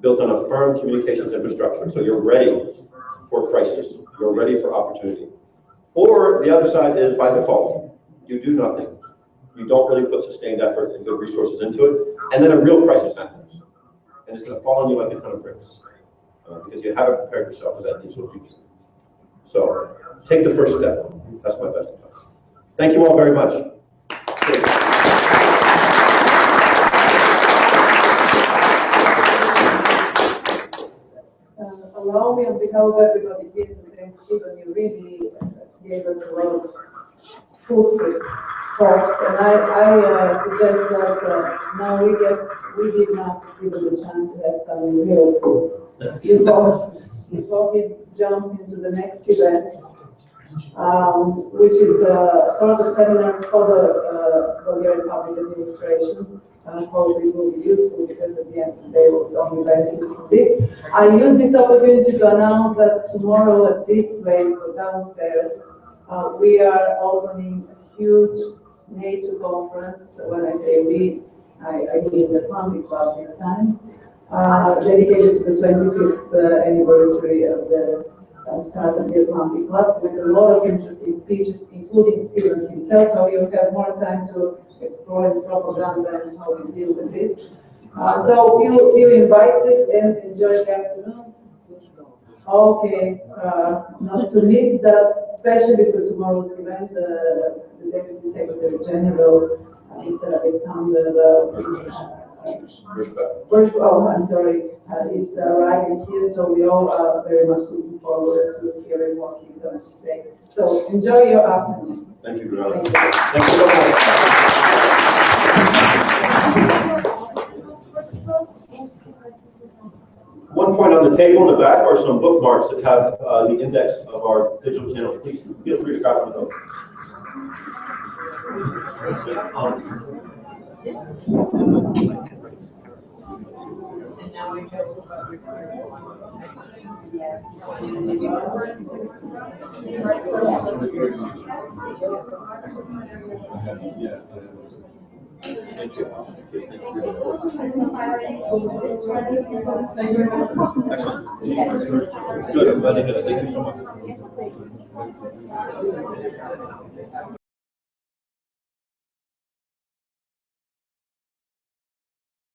built on a firm communications infrastructure, so you're ready for crisis, you're ready for opportunity. Or the other side is by default, you do nothing. You don't really put sustained effort and good resources into it, and then a real crisis happens. And it's gonna fall on you like a ton of bricks, because you haven't prepared yourself for that digital future. So take the first step. That's my best advice. Thank you all very much. Allow me on behalf of everybody here to thank Stephen. You really gave us a lot of food for thought, and I suggest that now we give now to Stephen the chance to have some real food before he jumps into the next event, which is sort of a seminar for the Bulgarian public administration. I hope it will be useful, because at the end they will only benefit from this. I use this opportunity to announce that tomorrow at this place, downstairs, we are opening a huge NATO conference. When I say we, I mean the Atlantic Club this time, dedicated to the 25th anniversary of the start of the Atlantic Club, with a lot of interesting speeches, including Stephen himself, so you'll have more time to explore the propaganda and how we deal with this. So you invited and enjoy the afternoon. Okay, not to miss that, especially for tomorrow's event, the Deputy Secretary General, Mr. Alexander I'm sorry, is arriving here, so we all are very much looking forward to hearing what he's going to say. So enjoy your afternoon. Thank you, Bruno. Thank you so much. One point on the table in the back are some bookmarks that have the index of our digital channel. Please feel free to grab one of those. Thank you. Excellent. Good. I'm glad to hear that. Thank you so much.